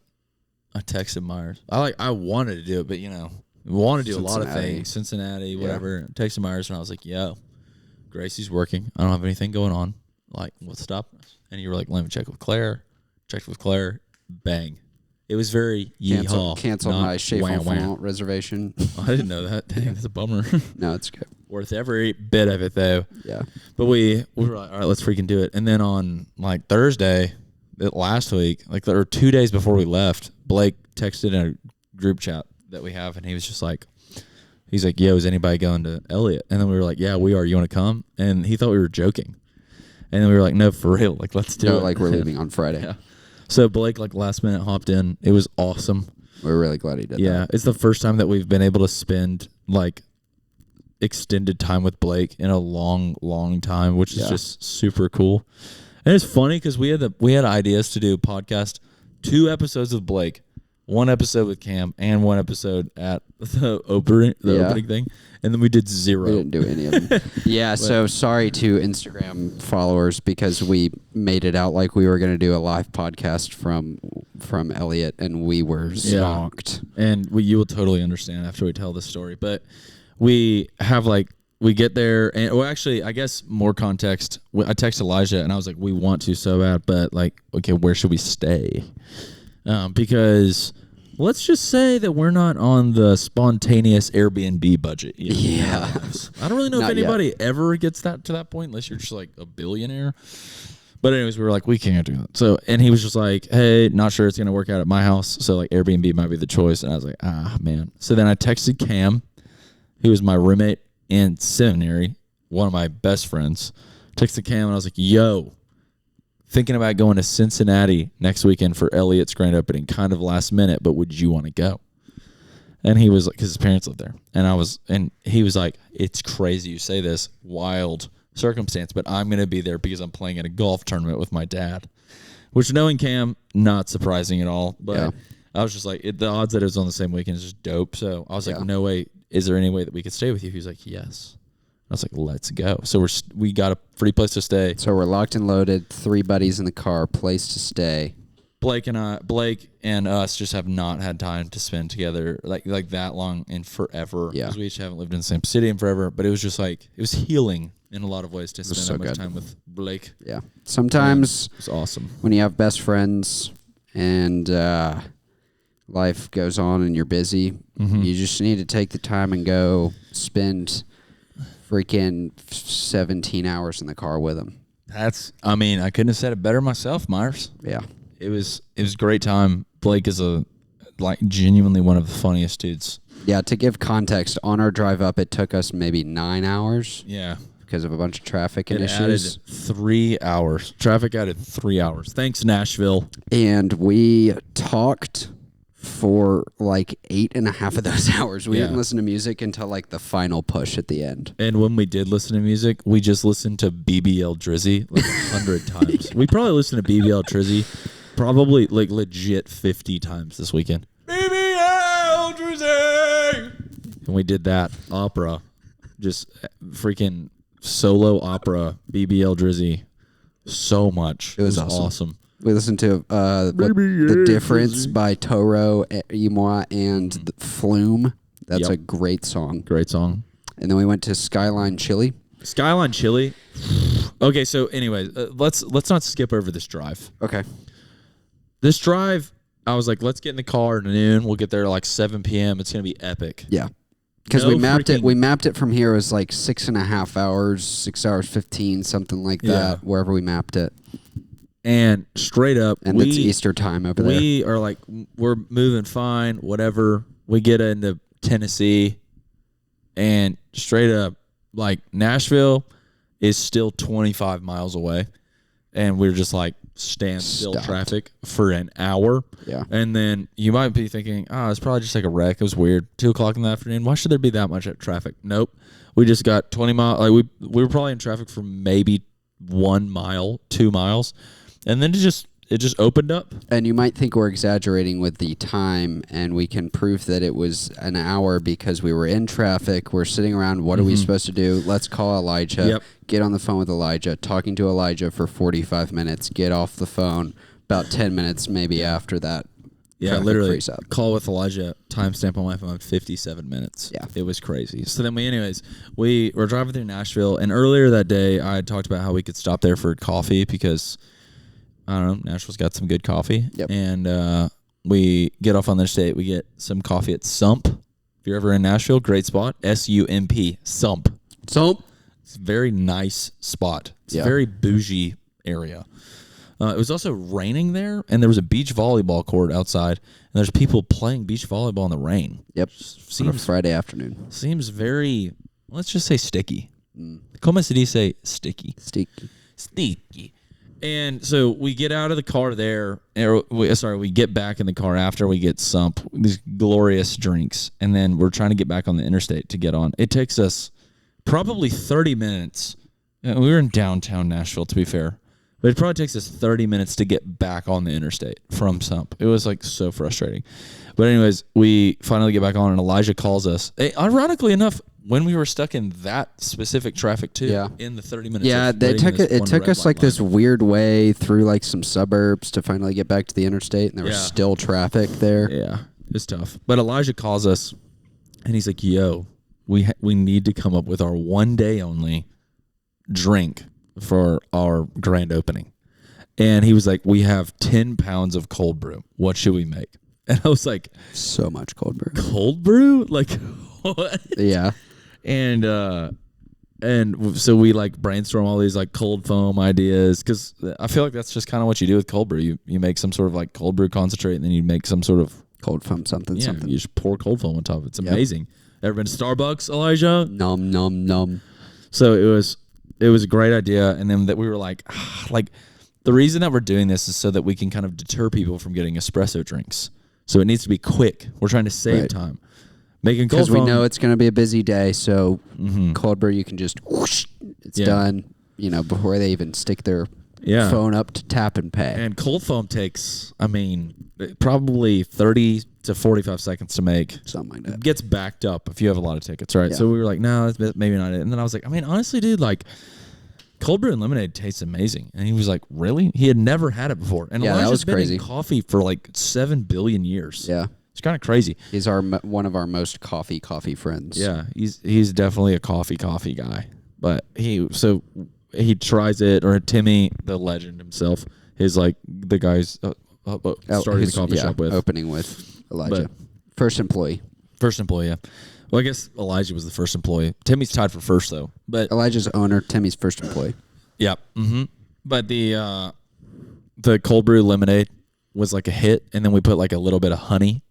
I texted Myres. I wanted to do it, but, you know, want to do a lot of things. Cincinnati, whatever. Texted Myres, and I was like, yo, Gracie's working. I don't have anything going on. Like, what's stopping us? And you were like, let me check with Claire. Checked with Claire. Bang. It was very yeehaw. Cancel my Chez reservation. I didn't know that. Dang, that's a bummer. No, it's good. Worth every bit of it, though. Yeah. But we were like, all right, let's freaking do it. And then on, like, Thursday, last week, like, or 2 days before we left, Blake texted in a group chat that we have, and he was just like, he's like, yo, is anybody going to Elliott? And then we were like, yeah, we are. You want to come? And he thought we were joking. And then we were like, no, for real. Like, let's do it. Like, we're leaving on Friday. Yeah. So Blake, like, last minute hopped in. It was awesome. We're really glad he did that. Yeah. It's the first time that we've been able to spend, like, extended time with Blake in a long, long time, which is just super cool. And it's funny because we had ideas to do a podcast, 2 episodes with Blake, 1 episode with Cam, and 1 episode at the opening thing, and then we did 0. We didn't do any of them. Yeah, so sorry to Instagram followers because we made it out like we were going to do a live podcast from Elliott, and we were zonked. And you will totally understand after we tell the story. But we have we get there, and well, actually, I guess more context. I texted Elijah, and I was like, we want to so bad, but like, okay, where should we stay? Because let's just say that we're not on the spontaneous Airbnb budget yet. Yeah. I don't really know if anybody ever gets to that point unless you're just like a billionaire. But anyways, we were like, we can't do that. So, and he was just like, hey, not sure it's going to work out at my house. So like Airbnb might be the choice. And I was like, man. So then I texted Cam, who was my roommate in seminary, one of my best friends. Texted Cam and I was like, yo, thinking about going to Cincinnati next weekend for Elliott's grand opening, kind of last minute, but would you want to go? And he was like, because his parents live there. And he was like, it's crazy you say this, wild circumstance, but I'm going to be there because I'm playing in a golf tournament with my dad, which knowing Cam, not surprising at all. But I was just like, the odds that it was on the same weekend is just dope. So I was like, no way. Is there any way that we could stay with you? He was like, yes. I was like, let's go. So we got a free place to stay. So we're locked and loaded, 3 buddies in the car, place to stay. Blake and us just have not had time to spend together like that long in forever. Yeah. Because we each haven't lived in the same city in forever. But it was just like, it was healing in a lot of ways to spend that much time with Blake. Yeah. Sometimes it's awesome when you have best friends and life goes on and you're busy, you just need to take the time and go spend freaking 17 hours in the car with him. I couldn't have said it better myself, Myres. Yeah. It was a great time. Blake is genuinely one of the funniest dudes. Yeah, to give context, on our drive up, it took us maybe 9 hours. Yeah. Because of a bunch of traffic and issues. Added 3 hours. Traffic added 3 hours. Thanks, Nashville. And we talked for like 8.5 of those hours. We didn't listen to music until like the final push at the end. And when we did listen to music, we just listened to BBL Drizzy like 100 times. We probably listened to BBL Drizzy probably like legit 50 times this weekend. BBL Drizzy! And we did that opera just freaking solo opera, BBL Drizzy, so much. It was awesome. We listened to The Difference by Toro, Imoa, and the Flume. That's a great song. Great song. And then we went to Skyline Chili. Skyline Chili. Okay, so anyways, let's not skip over this drive. Okay. This drive, I was like, let's get in the car at noon. We'll get there at like 7 p.m. It's gonna be epic. Yeah. Because we mapped it. We mapped it from here. It was like 6.5 hours, 6 hours 15, something like that. Wherever we mapped it. And straight up, and it's Easter time over there. We are like, we're moving fine, whatever. We get into Tennessee, and straight up, like Nashville is still 25 miles away, and we're just like standstill traffic for an hour. Yeah. And then you might be thinking, it's probably just like a wreck. It was weird. 2 o'clock in the afternoon. Why should there be that much traffic? Nope. We just got 20 miles. Like we were probably in traffic for maybe 1 mile, 2 miles. And then it just opened up. And you might think we're exaggerating with the time, and we can prove that it was an hour because we were in traffic. We're sitting around. What are we supposed to do? Let's call Elijah. Yep. Get on the phone with Elijah. Talking to Elijah for 45 minutes. Get off the phone. About 10 minutes maybe after that. Yeah, literally. Call with Elijah. Timestamp on my phone, 57 minutes. Yeah. It was crazy. So then we were driving through Nashville, and earlier that day I had talked about how we could stop there for coffee because I don't know, Nashville's got some good coffee. Yep. And we get off on the interstate. We get some coffee at Sump. If you're ever in Nashville, great spot. SUMP. Sump. Sump. It's a very nice spot. It's a very bougie area. It was also raining there, and there was a beach volleyball court outside, and there's people playing beach volleyball in the rain. Yep. On a Friday afternoon. Seems very, let's just say sticky. Como se dice sticky? Sticky. And so we get out of the car there. We get back in the car after we get Sump, these glorious drinks, and then we're trying to get back on the interstate to get on. It takes us probably 30 minutes. We were in downtown Nashville, to be fair, but it probably takes us 30 minutes to get back on the interstate from Sump. It was like so frustrating. But anyways, we finally get back on, and Elijah calls us. Ironically enough, when we were stuck in that specific traffic too, in the 30 minutes. Yeah, it took us like this weird way through like some suburbs to finally get back to the interstate, and there was still traffic there. Yeah, it's tough. But Elijah calls us, and he's like, "Yo, we need to come up with our one day only drink for our grand opening." And he was like, "We have 10 pounds of cold brew. What should we make?" And I was like, "So much cold brew. Cold brew? Like what?" Yeah. And so we like brainstorm all these like cold foam ideas, because I feel like that's just kind of what you do with cold brew. You make some sort of like cold brew concentrate, and then you make some sort of cold foam something. You just pour cold foam on top of it. It's amazing. Ever been to Starbucks, Elijah? Nom nom nom. So it was a great idea, and then that we were like the reason that we're doing this is so that we can kind of deter people from getting espresso drinks. So it needs to be quick. We're trying to save time. Making cold foam. Because we know it's going to be a busy day, so cold brew, you can just whoosh, it's done, before they even stick their phone up to tap and pay. And cold foam takes, probably 30 to 45 seconds to make. Something like that. It gets backed up if you have a lot of tickets, right? Yeah. So we were like, no, that's maybe not it. And then I was like, honestly, dude, like, cold brew and lemonade tastes amazing. And he was like, really? He had never had it before. And Elijah's that was been crazy. in coffee for like 7 billion years. Yeah. It's kind of crazy. He's one of our most coffee friends. Yeah, he's definitely a coffee guy. But he tries it, or Timmy, the legend himself, is like the guy's starting the coffee shop with. Opening with Elijah. First employee, yeah. Well, I guess Elijah was the first employee. Timmy's tied for first, though. But Elijah's owner, Timmy's first employee. Yeah. Mm-hmm. But the cold brew lemonade was like a hit, and then we put like a little bit of honey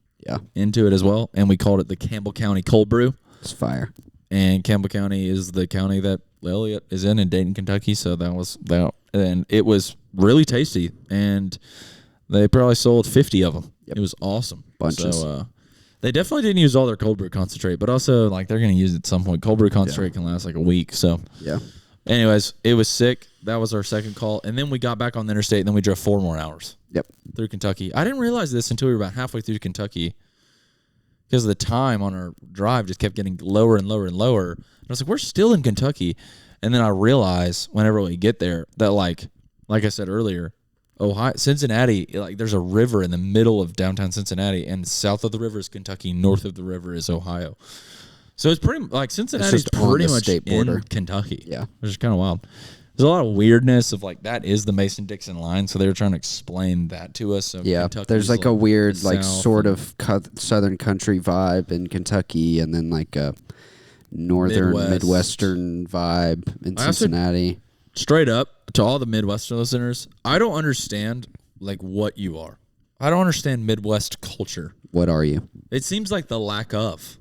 into it as well, and we called it the Campbell County Cold Brew. It's fire. And Campbell County is the county that Elliott is in Dayton, Kentucky, so that was that. And it was really tasty, and they probably sold 50 of them. Yep. It was awesome. Bunches. So, they definitely didn't use all their cold brew concentrate, but also like they're going to use it at some point. Cold brew concentrate can last like a week. So anyways, it was sick. That was our second call. And then we got back on the interstate, and then we drove 4 more hours. Yep. Through Kentucky. I didn't realize this until we were about halfway through Kentucky. because the time on our drive just kept getting lower and lower and lower. And I was like, we're still in Kentucky. And then I realized whenever we get there that like I said earlier, Cincinnati, like there's a river in the middle of downtown Cincinnati, and south of the river is Kentucky, north of the river is Ohio. So it's pretty like Cincinnati's pretty much in Kentucky. Yeah, which is kind of wild. There's a lot of weirdness of like that is the Mason-Dixon line, so they were trying to explain that to us. So yeah, Kentucky's there's like a weird like sort of southern country vibe in Kentucky, and then like a northern Midwestern vibe in Cincinnati. Straight up to all the Midwestern listeners, I don't understand like what you are. I don't understand Midwest culture. What are you? It seems like the lack of.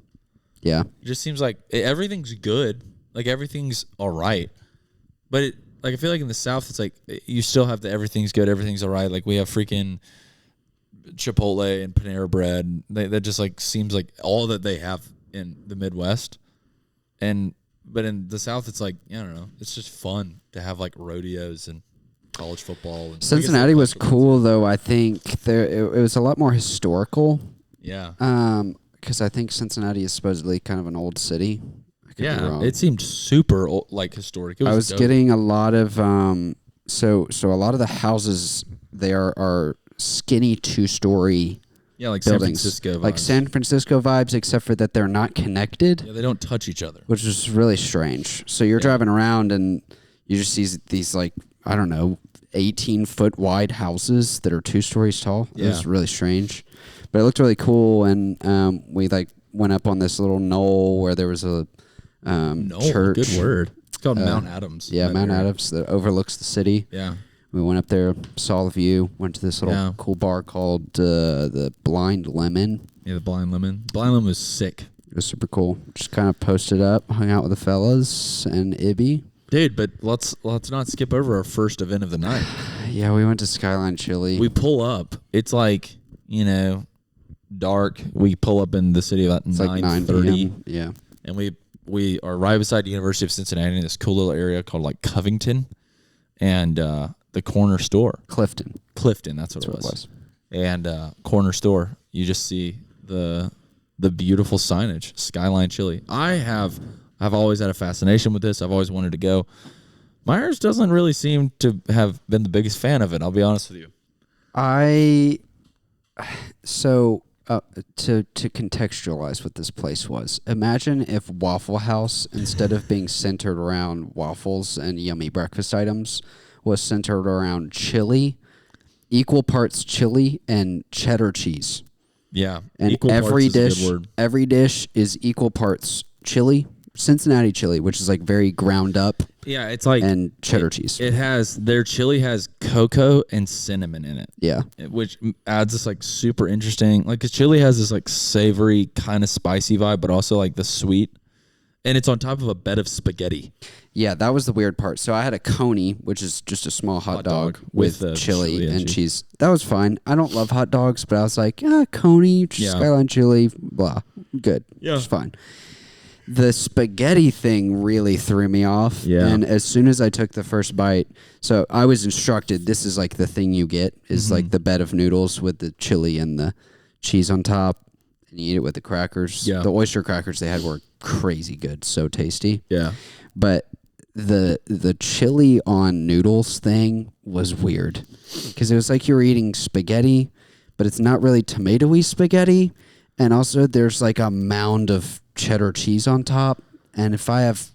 Yeah. It just seems like everything's good, like everything's all right, but it. Like, I feel like in the South, it's like you still have the everything's good, everything's all right. Like, we have freaking Chipotle and Panera Bread. That just, like, seems like all that they have in the Midwest. But in the South, it's like, I don't know. It's just fun to have, like, rodeos and college football. And Cincinnati was cool, though. I think it was a lot more historical. Yeah. Because I think Cincinnati is supposedly kind of an old city. Yeah, it seemed super like historic. I was getting a lot of so a lot of the houses there are skinny 2-story like buildings. San Francisco vibes. Like San Francisco vibes, except for that they're not connected. Yeah, they don't touch each other, which is really strange. So you're driving around and you just see these like I don't know 18-foot wide houses that are 2 stories tall. Yeah. It was really strange, but it looked really cool. And we like went up on this little knoll where there was a church. Good word. It's called Mount Adams. Yeah, Mount Adams that overlooks the city. Yeah. We went up there, saw the view, went to this little cool bar called the Blind Lemon. Yeah, the Blind Lemon. Blind Lemon was sick. It was super cool. Just kind of posted up, hung out with the fellas and Ibby. Dude, but let's not skip over our first event of the night. Yeah, we went to Skyline Chili. We pull up. It's like, dark. We pull up in the city about 9:30. Yeah. And we are right beside the University of Cincinnati in this cool little area called like Covington and the corner store. Clifton, that's what it was. And corner store, you just see the beautiful signage, Skyline Chili. I've always had a fascination with this. I've always wanted to go. Myres doesn't really seem to have been the biggest fan of it, I'll be honest with you. To contextualize what this place was, imagine if Waffle House, instead of being centered around waffles and yummy breakfast items, was centered around chili, equal parts chili and cheddar cheese. Yeah, and equal every parts dish, is a good word. Every dish is equal parts chili, Cincinnati chili, which is like very ground up. Yeah, it's like and cheddar cheese. Their chili has cocoa and cinnamon in it. Yeah, which adds this like super interesting. Like, 'cause chili has this like savory kind of spicy vibe, but also like the sweet, and it's on top of a bed of spaghetti. Yeah, that was the weird part. So I had a coney, which is just a small hot dog with chili and cheese. That was fine. I don't love hot dogs, but I was like, coney, Skyline chili, blah, good. Yeah, it's fine. The spaghetti thing really threw me off. Yeah. And as soon as I took the first bite, so I was instructed, this is like the thing you get, is like the bed of noodles with the chili and the cheese on top. And you eat it with the crackers. Yeah. The oyster crackers they had were crazy good, so tasty. Yeah. But the chili on noodles thing was weird. Because it was like you were eating spaghetti, but it's not really tomatoey spaghetti. And also there's like a mound of cheddar cheese on top, and if I have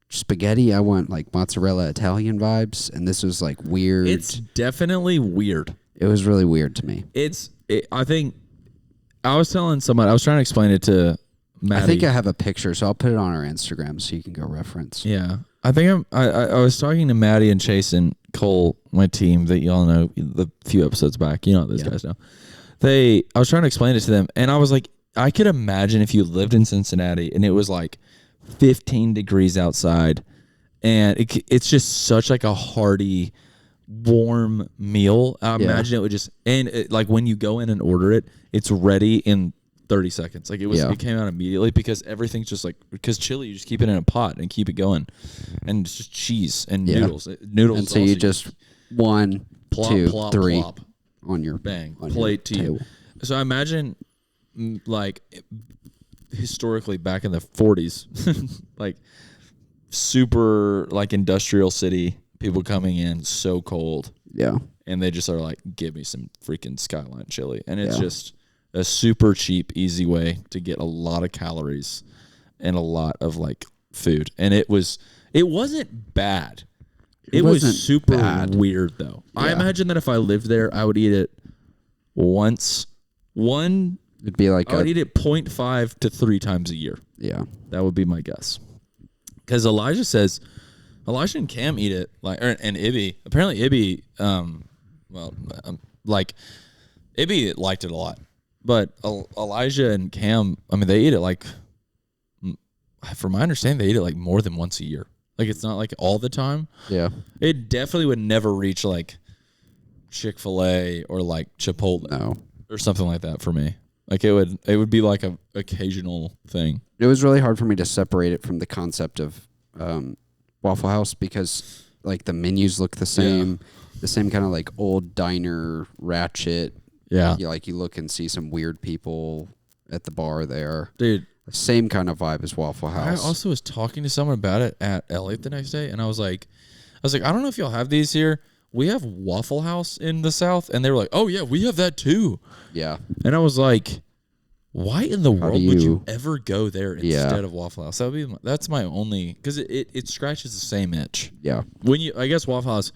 spaghetti, I want like mozzarella Italian vibes, and this was like weird. It's definitely weird. It was really weird to me. I think I was telling somebody, I was trying to explain it to Maddie. I think I have a picture, so I'll put it on our Instagram so you can go reference. Yeah, I think I was talking to Maddie and Chase and Cole, my team that y'all know the few episodes back. You know those guys know. I was trying to explain it to them, and I was like, I could imagine if you lived in Cincinnati and it was like 15 degrees outside, and it's just such like a hearty, warm meal. I imagine it would just, and like when you go in and order it, it's ready in 30 seconds. Like it came out immediately because everything's just like, because chili, you just keep it in a pot and keep it going, and it's just cheese and noodles. And so you just one, plop, two, plop, three plop, on your bang on plate your to you. So I imagine like historically back in the 40s, like super like industrial city, people coming in so cold. Yeah. And they just are like, give me some freaking Skyline chili. And it's just a super cheap, easy way to get a lot of calories and a lot of like food. And it wasn't bad. It was super weird though. Yeah. I imagine that if I lived there, I would eat it once. It'd be like I would eat it 0.5 to 3 times a year. Yeah. That would be my guess. Because Elijah and Cam eat it and Ibby. Apparently Ibby, Ibby liked it a lot, but Elijah and Cam, I mean, they eat it like, from my understanding, they eat it like more than once a year. Like it's not like all the time. Yeah, it definitely would never reach like Chick-fil-A or like Chipotle or something like that for me. Like it would be like a occasional thing. It was really hard for me to separate it from the concept of Waffle House because like the menus look the same, the same kind of like old diner ratchet. Yeah, you look and see some weird people at the bar there, dude. Same kind of vibe as Waffle House. I also was talking to someone about it at Elliott the next day, and I was like, I don't know if y'all have these here. We have Waffle House in the South, and they were like, oh yeah, we have that too. Yeah, and I was like, why in the world would you ever go there instead of Waffle House? That's my only, because it scratches the same itch. Yeah, I guess Waffle House,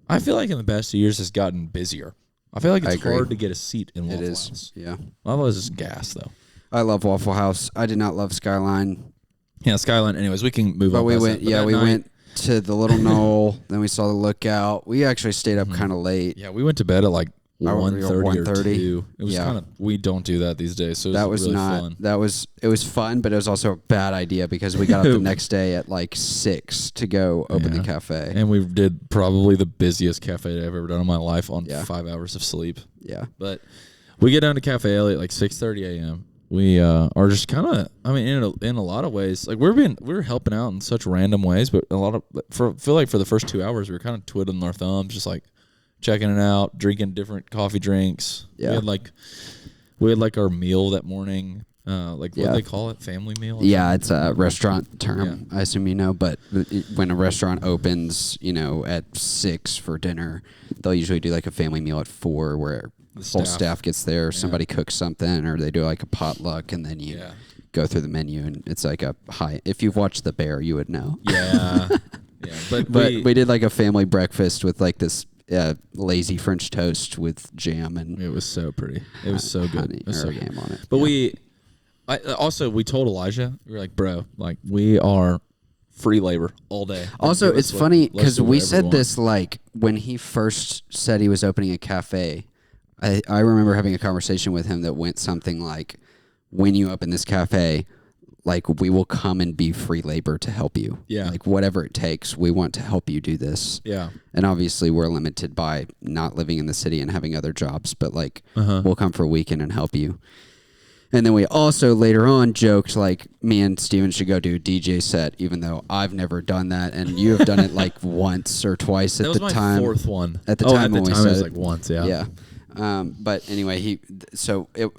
I feel like in the past 2 years has gotten busier. I feel like it's hard to get a seat in Waffle House. Yeah, Waffle House is gas though. I love Waffle House. I did not love Skyline. Yeah, Skyline. Anyways, we can move on. But we went. Yeah, we went to the Little Knoll. Then we saw the Lookout. We actually stayed up kind of late. Yeah, we went to bed at like 1:30 or 2. It was kind of. We don't do that these days. So it was really fun. It was fun, but it was also a bad idea because we got up the next day at like 6 to go open the cafe. And we did probably the busiest cafe I've ever done in my life on 5 hours of sleep. Yeah, but we get down to Cafe Elliott like 6:30 a.m. We are just kind of, I mean, in a lot of ways, like we're helping out in such random ways, but feel like for the first 2 hours we were kind of twiddling our thumbs, just like checking it out, drinking different coffee drinks. Yeah, we had like our meal that morning, what do they call it, family meal? Yeah, it's a restaurant term. Yeah. I assume you know, but when a restaurant opens, at 6 for dinner, they'll usually do like a family meal at 4 where the whole staff gets there, somebody cooks something, or they do like a potluck, and then you go through the menu, and it's like a high. If you've watched The Bear, you would know. Yeah, yeah. But we did like a family breakfast with like this lazy French toast with jam, and it was so pretty. It was so good. It was so ham on it. But we told Elijah, we were like, bro, like we are free labor all day. Also, it's funny because we said this like when he first said he was opening a cafe. I remember having a conversation with him that went something like, when you open this cafe, like, we will come and be free labor to help you. Yeah. Like, whatever it takes, we want to help you do this. Yeah. And obviously, we're limited by not living in the city and having other jobs, but, like, we'll come for a weekend and help you. And then we also later on joked, like, me and Steven should go do a DJ set, even though I've never done that, and you have done it, like, once or twice at the time. That was my fourth one. At the time it was, like, once, yeah. Yeah. But anyway,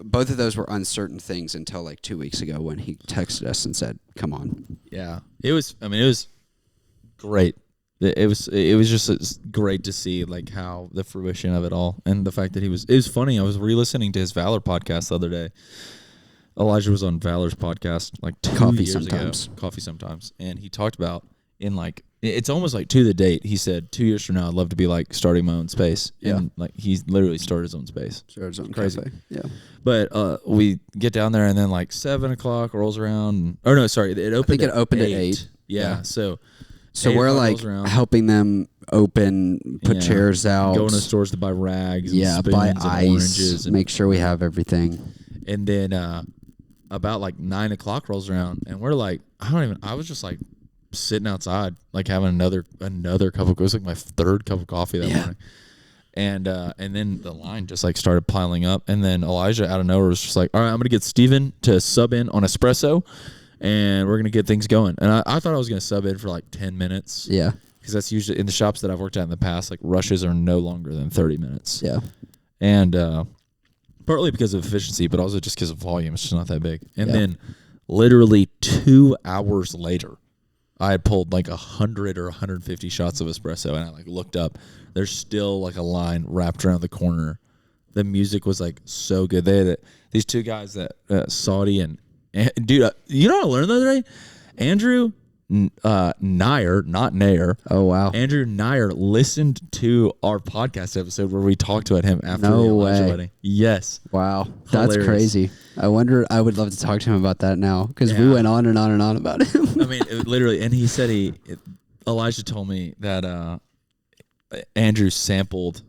both of those were uncertain things until like 2 weeks ago when he texted us and said, "Come on." Yeah, it was great. It was just great to see like how the fruition of it all, and the fact that it was funny. I was re-listening to his Valor podcast the other day. Elijah was on Valor's podcast like 2 years ago. Coffee Sometimes, and he talked about it's almost like to the date. He said 2 years from now, I'd love to be like starting my own space. Yeah. And like he's literally started his own space. Started his own cafe. Yeah. But we get down there and then like 7 o'clock rolls around. It opened. I think it opened at 8. Yeah. So we're like helping them open, put chairs out, go into stores to buy rags. Yeah. And spoons buy and ice. Oranges make sure we have everything. And then about like 9 o'clock rolls around and we're like, I was just like sitting outside, like having another cup of, it was like my third cup of coffee that morning. And then the line just like started piling up. And then Elijah out of nowhere was just like, all right, I'm going to get Steven to sub in on espresso and we're going to get things going. And I thought I was going to sub in for like 10 minutes. Yeah. Because that's usually in the shops that I've worked at in the past, like rushes are no longer than 30 minutes. Yeah. And, partly because of efficiency, but also just because of volume. It's just not that big. And Yeah. then literally 2 hours later, I had pulled like 100 or 150 shots of espresso, and I like looked up. There's still like a line wrapped around the corner. The music was like so good. They had these 2 guys that Saudi and dude, you know what I learned the other day? Andrew Nair, not Nair. Oh wow. Andrew Nair listened to our podcast episode where we talked about him after No the Elijah way. wedding. Yes. Wow. That's Hilarious. crazy. I wonder, I would love to talk to him about that now because we Yeah. went on and on and on about him. I mean, literally, and he said Elijah told me that Andrew sampled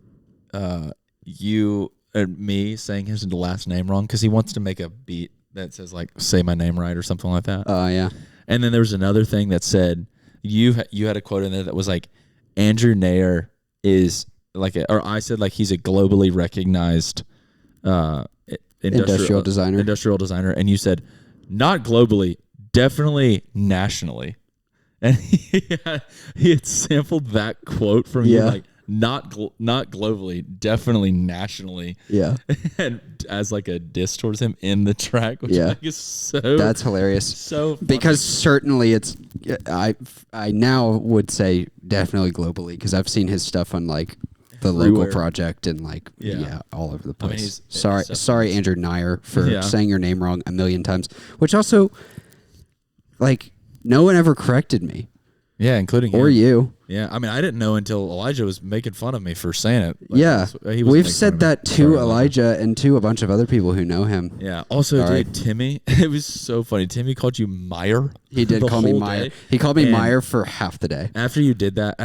you and me saying his last name wrong because he wants to make a beat that says like "say my name right" or something like that. Oh yeah. And then there was another thing that said you had a quote in there that was like Andrew Nair is like or I said like he's a globally recognized Industrial designer. And you said not globally, definitely nationally. And he had sampled that quote from you, like not globally, definitely nationally. Yeah. And as like a diss towards him in the track, which I think is so that's hilarious. So funny. Because certainly it's I now would say definitely globally because I've seen his stuff on like the Everywhere. local project and like all over the place. I mean, he's sorry Andrew Nair for Yeah. saying your name wrong a million times, which also like no one ever corrected me yeah, including or him. you. Yeah, I mean, I didn't know until Elijah was making fun of me for saying it. Like, Yeah, he was we've making said fun of me. that to Sorry, Elijah and to a bunch of other people who know him. Yeah. Also, Sorry. dude, Timmy, it was so funny. Timmy called you Myre. He did the call me whole Myre. day. He called me And Myre for half the day. After you did that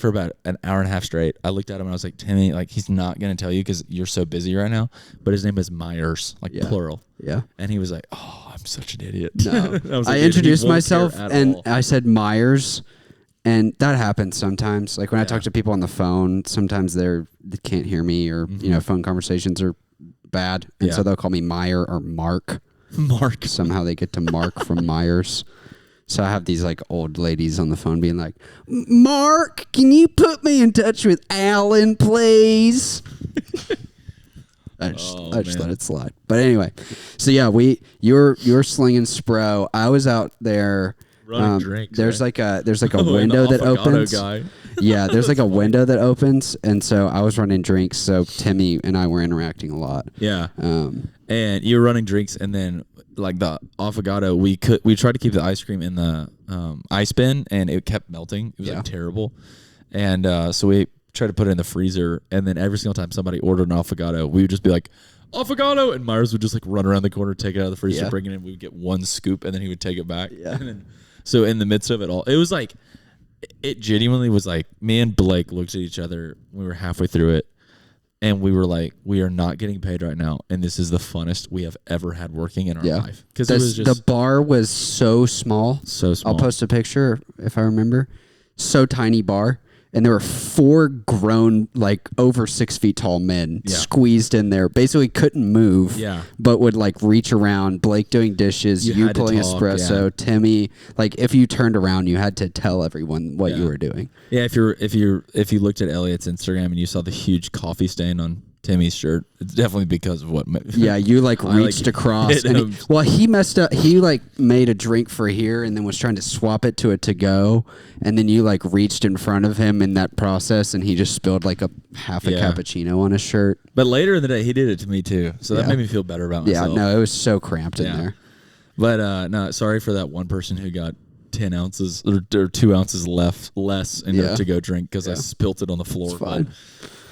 for about an hour and a half straight, I looked at him and I was like, Timmy, like he's not gonna tell you because you're so busy right now. But his name is Myres, like plural. Yeah. And he was like, "Oh, I'm such an idiot." No. I was I like, "Dude, he introduced won't myself care at and all." I said Myres, and that happens sometimes. Like when I talk to people on the phone, sometimes they can't hear me or phone conversations are bad, and so they'll call me Myre or Mark. Mark. Somehow they get to Mark from Myres. So I have these like old ladies on the phone being like, "Mark, can you put me in touch with Alan, please?" I just let it slide. But anyway, so yeah, you're slinging Spro. I was out there Running drinks. There's right? there's like a Oh, and the window that avocado opens. guy. Yeah, there's like a window that opens, and so I was running drinks. So Timmy and I were interacting a lot. Yeah. And you were running drinks, and then like the avocado, we tried to keep the ice cream in the ice bin, and it kept melting. It was like terrible. And so we tried to put it in the freezer, and then every single time somebody ordered an avocado, we would just be like, "Avocado!" and Myres would just like run around the corner, take it out of the freezer, bring it in. We would get one scoop, and then he would take it back. Yeah. And then, so in the midst of it all, it was like, it genuinely was like, me and Blake looked at each other. We were halfway through it, and we were like, we are not getting paid right now, and this is the funnest we have ever had working in our life. Because it was just the bar was so small. so small. I'll post a picture if I remember. So tiny bar. And there were 4 grown, like over 6 feet tall men squeezed in there. Basically couldn't move, but would like reach around. Blake doing dishes, you had to pulling talk, espresso, Timmy. Like if you turned around, you had to tell everyone what you were doing. Yeah, if you looked at Elliott's Instagram and you saw the huge coffee stain on Timmy's shirt, it's definitely because of what. Yeah, you like reached across, and he messed up. He like made a drink for here, and then was trying to swap it to a to go, and then you like reached in front of him in that process, and he just spilled like half a cappuccino on his shirt. But later in the day, he did it to me too, so that made me feel better about myself. Yeah, no, it was so cramped in there. But no, sorry for that one person who got 10 ounces or 2 ounces less in their to-go drink because I spilt it on the floor. It's fine.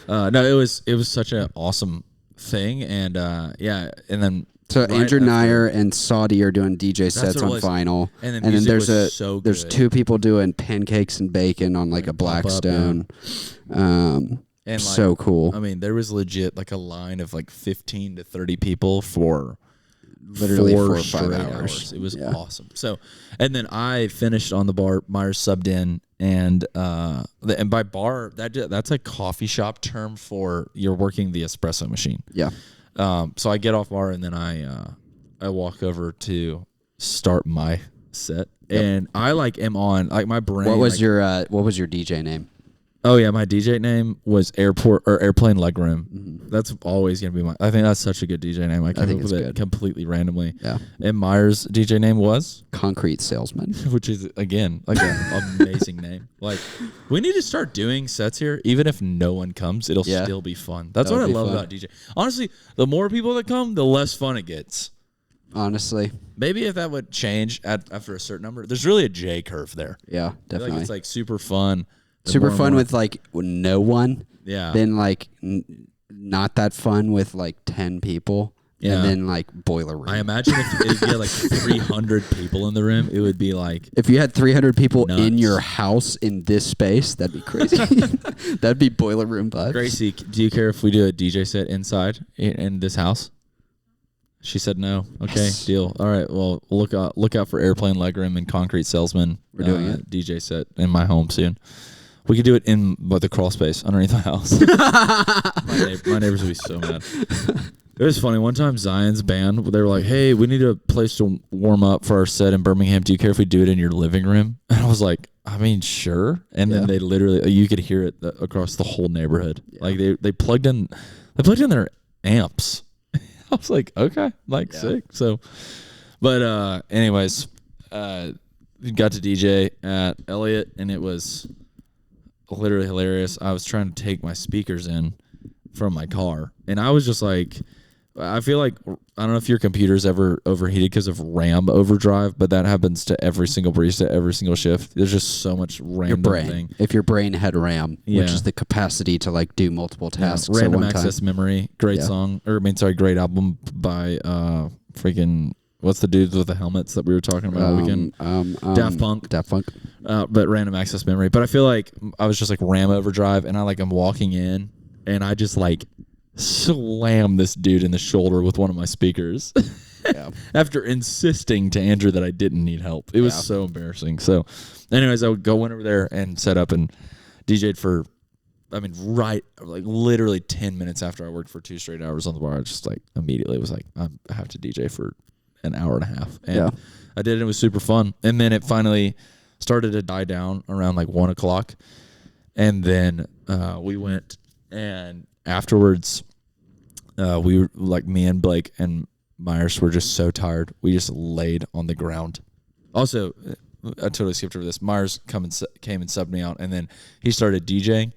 No, it was such an awesome thing, and and then so Andrew Nair and Saudi are doing DJ sets on vinyl, and then there's there's 2 people doing pancakes and bacon on like a Blackstone. And so like, cool. I mean, there was legit like a line of like 15 to 30 people for literally 4 or 5 straight hours. It was awesome. So, and then I finished on the bar. Myres subbed in, and by bar that's a coffee shop term for you're working the espresso machine. Yeah. So I get off bar, and then I walk over to start my set, and I like am on like my brain. What was your DJ name? Oh yeah, my DJ name was Airplane Legroom. Mm-hmm. That's always gonna be my. I think that's such a good DJ name. I came up with it good. completely randomly. Yeah. And Myres' DJ name was Concrete Salesman. which is again like an amazing name. Like we need to start doing sets here, even if no one comes, it'll still be fun. That's what I love about DJ. Honestly, the more people that come, the less fun it gets. Honestly, maybe if that would change after a certain number, there's really a J curve there. Yeah, definitely. Like it's like super fun. Super fun with like no one. Yeah. Then like not that fun with like 10 people. Yeah. And then like boiler room. I imagine if you had like 300 people in the room, it would be like if you had 300 people nuts. in your house in this space, that'd be crazy. That'd be boiler room vibes. Gracie, do you care if we do a DJ set inside in this house? She said no. Okay, yes. Deal. All right. Well, look out for Airplane Legroom and Concrete Salesman. We're doing it. DJ set in my home soon. We could do it in the crawl space underneath the house. my neighbors would be so mad. It was funny. One time, Zion's band, they were like, hey, we need a place to warm up for our set in Birmingham. Do you care if we do it in your living room? And I was like, I mean, sure. And then they literally, you could hear it across the whole neighborhood. Yeah. Like they plugged in their amps. I was like, okay, sick. So, but anyways, we got to DJ at Elliott, and it was literally hilarious. I was trying to take my speakers in from my car, and I was just like, I feel like, I don't know if your computer's ever overheated because of RAM overdrive, but that happens to every single barista, every single shift. There's just so much random thing. If your brain had RAM, which is the capacity to like do multiple tasks. Random at one Access time. Memory, great song, great album by freaking, what's the dudes with the helmets that we were talking about all weekend? Daft Punk. But Random Access Memory. But I feel like I was just like RAM overdrive, and I'm walking in, and I just like slam this dude in the shoulder with one of my speakers. After insisting to Andrew that I didn't need help. It was so embarrassing. So anyways, I went over there and set up and DJ'd for, literally 10 minutes after I worked for 2 straight hours on the bar. I just immediately was like, I have to DJ for an hour and a half. And I did it. It was super fun. And then it finally started to die down around 1 o'clock. And then we went, and afterwards, we were me and Blake and Myres were just so tired. We just laid on the ground. Also, I totally skipped over this. Myres came and subbed me out, and then he started DJing, and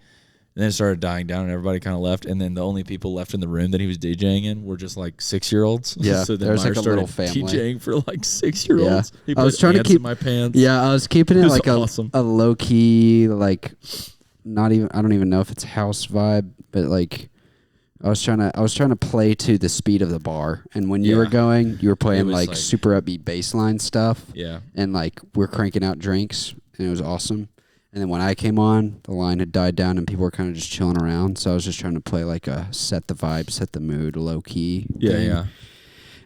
then it started dying down, and everybody kind of left. And then the only people left in the room that he was DJing in were just 6-year-olds. Yeah, so then there's Myres a started little family DJing for 6-year-olds. Yeah. He put I was trying to keep in my pants. Yeah, I was keeping it awesome. a low key, not even, I don't even know if it's house vibe, but I was trying to play to the speed of the bar, and when you were going, you were playing super upbeat bassline stuff. Yeah, and we're cranking out drinks, and it was awesome. And then when I came on, the line had died down, and people were kind of just chilling around. So I was just trying to play a set the vibe, set the mood, low key. Yeah.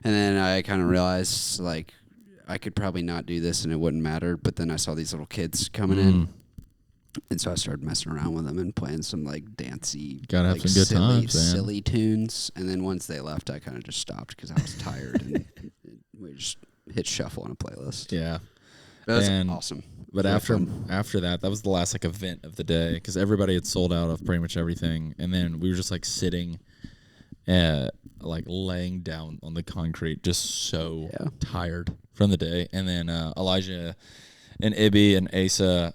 And then I kind of realized I could probably not do this, and it wouldn't matter. But then I saw these little kids coming in. And so I started messing around with them and playing some dancey, gotta have some good times, man. Silly tunes. And then once they left, I kind of just stopped because I was tired, and we just hit shuffle on a playlist. Yeah, that was awesome. But after that was the last event of the day, because everybody had sold out of pretty much everything, and then we were just sitting, laying down on the concrete, just so tired from the day. And then Elijah and Ibby and Asa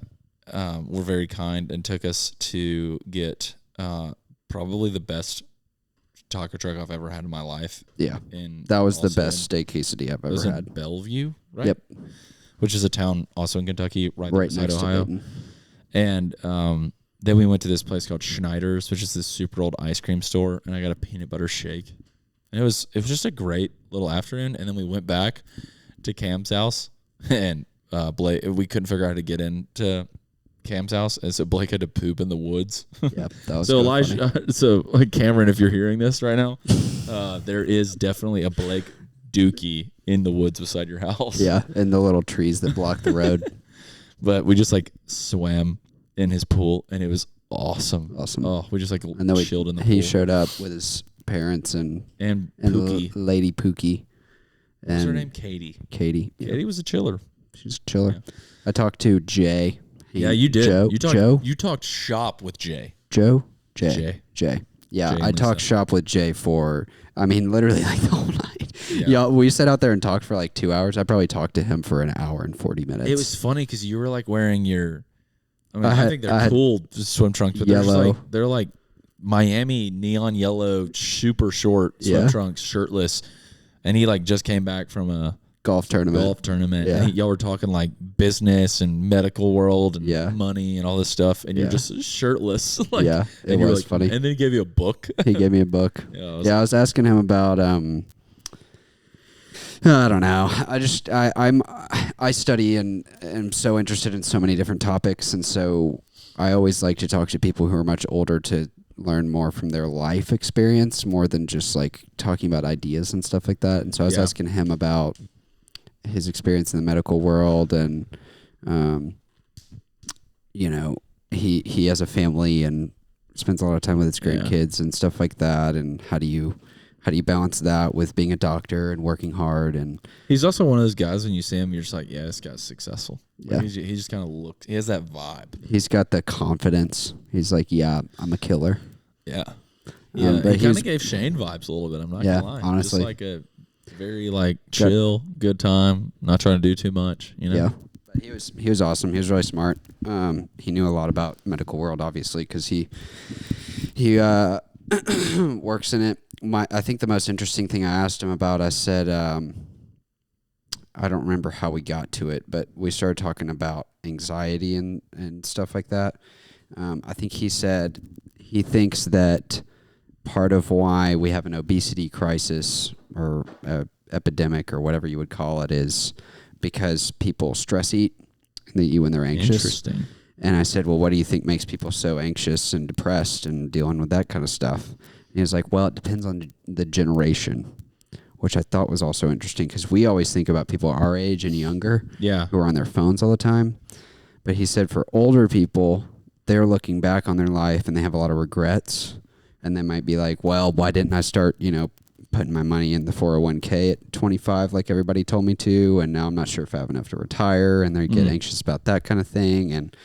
were very kind and took us to get probably the best taco truck I've ever had in my life. Yeah, that was the best steak quesadilla I've ever had. In Bellevue, right? Yep. Which is a town also in Kentucky, right beside Ohio. To Dayton. And then we went to this place called Schneider's, which is this super old ice cream store, and I got a peanut butter shake. And it was just a great little afternoon. And then we went back to Cam's house, and Blake, we couldn't figure out how to get into Cam's house, and so Blake had to poop in the woods. Yep, that was so Elijah. So Cameron, if you're hearing this right now, there is definitely a Blake dookie in the woods beside your house. Yeah, and the little trees that block the road. But we just swam in his pool, and it was awesome. Oh, we just chilled in the pool. He showed up with his parents and Pookie. Lady Pookie. What's her name? Katie. Yeah. Katie was a chiller. She's a chiller. Yeah. I talked to Jay. Yeah, you did. Joe. You talked shop with Jay. Jay. Yeah, Jay I talked shop with Jay for, literally like the whole night. Yeah. We sat out there and talked for like 2 hours. I probably talked to him for an hour and 40 minutes. It was funny because you were like wearing your. I think they're cool swim trunks, but yellow. they're like Miami neon yellow, super short swim trunks, shirtless, and he like just came back from a golf tournament. Yeah. And y'all were talking like business and medical world and money and all this stuff, and you're just shirtless. Like, it was funny. And then he gave you a book. He gave me a book. I was asking him about. I don't know. I study and am so interested in so many different topics, and so I always like to talk to people who are much older to learn more from their life experience, more than just like talking about ideas and stuff like that. And so I was asking him about his experience in the medical world, and he has a family and spends a lot of time with his grandkids and stuff like that. And how do you balance that with being a doctor and working hard? And he's also one of those guys when you see him, you're just like, yeah, this guy's successful. Yeah, like he just kind of looks. He has that vibe. He's got the confidence. He's like, yeah, I'm a killer. Yeah, but he kind of gave Shane vibes a little bit. I'm not gonna lie. Honestly, just like a very like chill, good time, not trying to do too much. Yeah. But he was awesome. He was really smart. He knew a lot about medical world, obviously, because he works in it. I think the most interesting thing I asked him about, I said, I don't remember how we got to it, but we started talking about anxiety and stuff like that. I think he said he thinks that part of why we have an obesity crisis or epidemic or whatever you would call it is because people stress eat and they eat when they're anxious. Interesting. And I said, well, what do you think makes people so anxious and depressed and dealing with that kind of stuff? And he was like, well, it depends on the generation, which I thought was also interesting because we always think about people our age and younger who are on their phones all the time. But he said for older people, they're looking back on their life and they have a lot of regrets. And they might be like, well, why didn't I start, putting my money in the 401k at 25 like everybody told me to? And now I'm not sure if I have enough to retire. And they get anxious about that kind of thing. And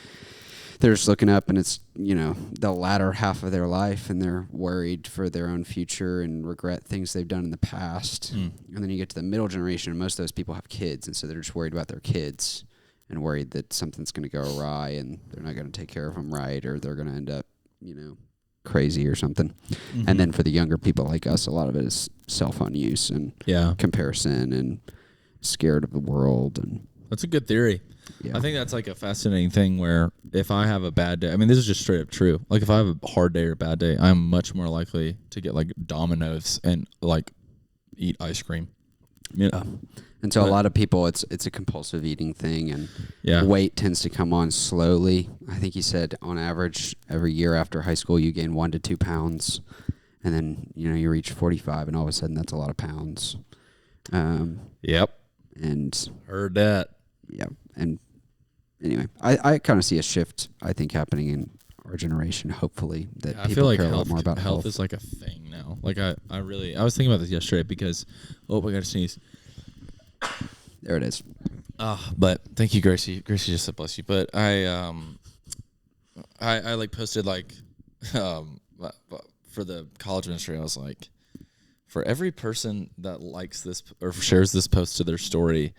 they're just looking up and it's, the latter half of their life and they're worried for their own future and regret things they've done in the past. And then you get to the middle generation and most of those people have kids. And so they're just worried about their kids and worried that something's going to go awry and they're not going to take care of them right or they're going to end up, crazy or something. And then for the younger people like us, a lot of it is cell phone use and comparison and scared of the world. And that's a good theory. I think that's like a fascinating thing where if I have a bad day, this is just straight up true. Like if I have a hard day or a bad day, I'm much more likely to get like Domino's and like eat ice cream. And so a lot of people, it's a compulsive eating thing, and weight tends to come on slowly. I think he said on average every year after high school you gain 1 to 2 pounds, and then you reach 45, and all of a sudden that's a lot of pounds. Yep. And heard that. Yeah. And anyway, I kind of see a shift I think happening in our generation. Hopefully that people feel like care a lot more about health. Health is like a thing now. Like I was thinking about this yesterday because I gotta sneeze. There it is. But thank you, Gracie. Gracie just said bless you. But I like posted like for the college ministry. I was like, for every person that likes this or shares this post to their story,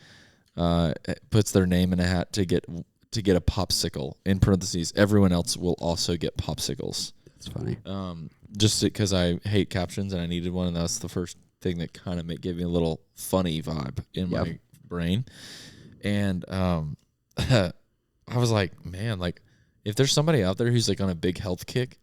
puts their name in a hat to get a popsicle. In parentheses, everyone else will also get popsicles. That's funny. Just because I hate captions and I needed one, and that's the first thing that kind of gave me a little funny vibe in my brain. And I was like, man, like if there's somebody out there who's like on a big health kick,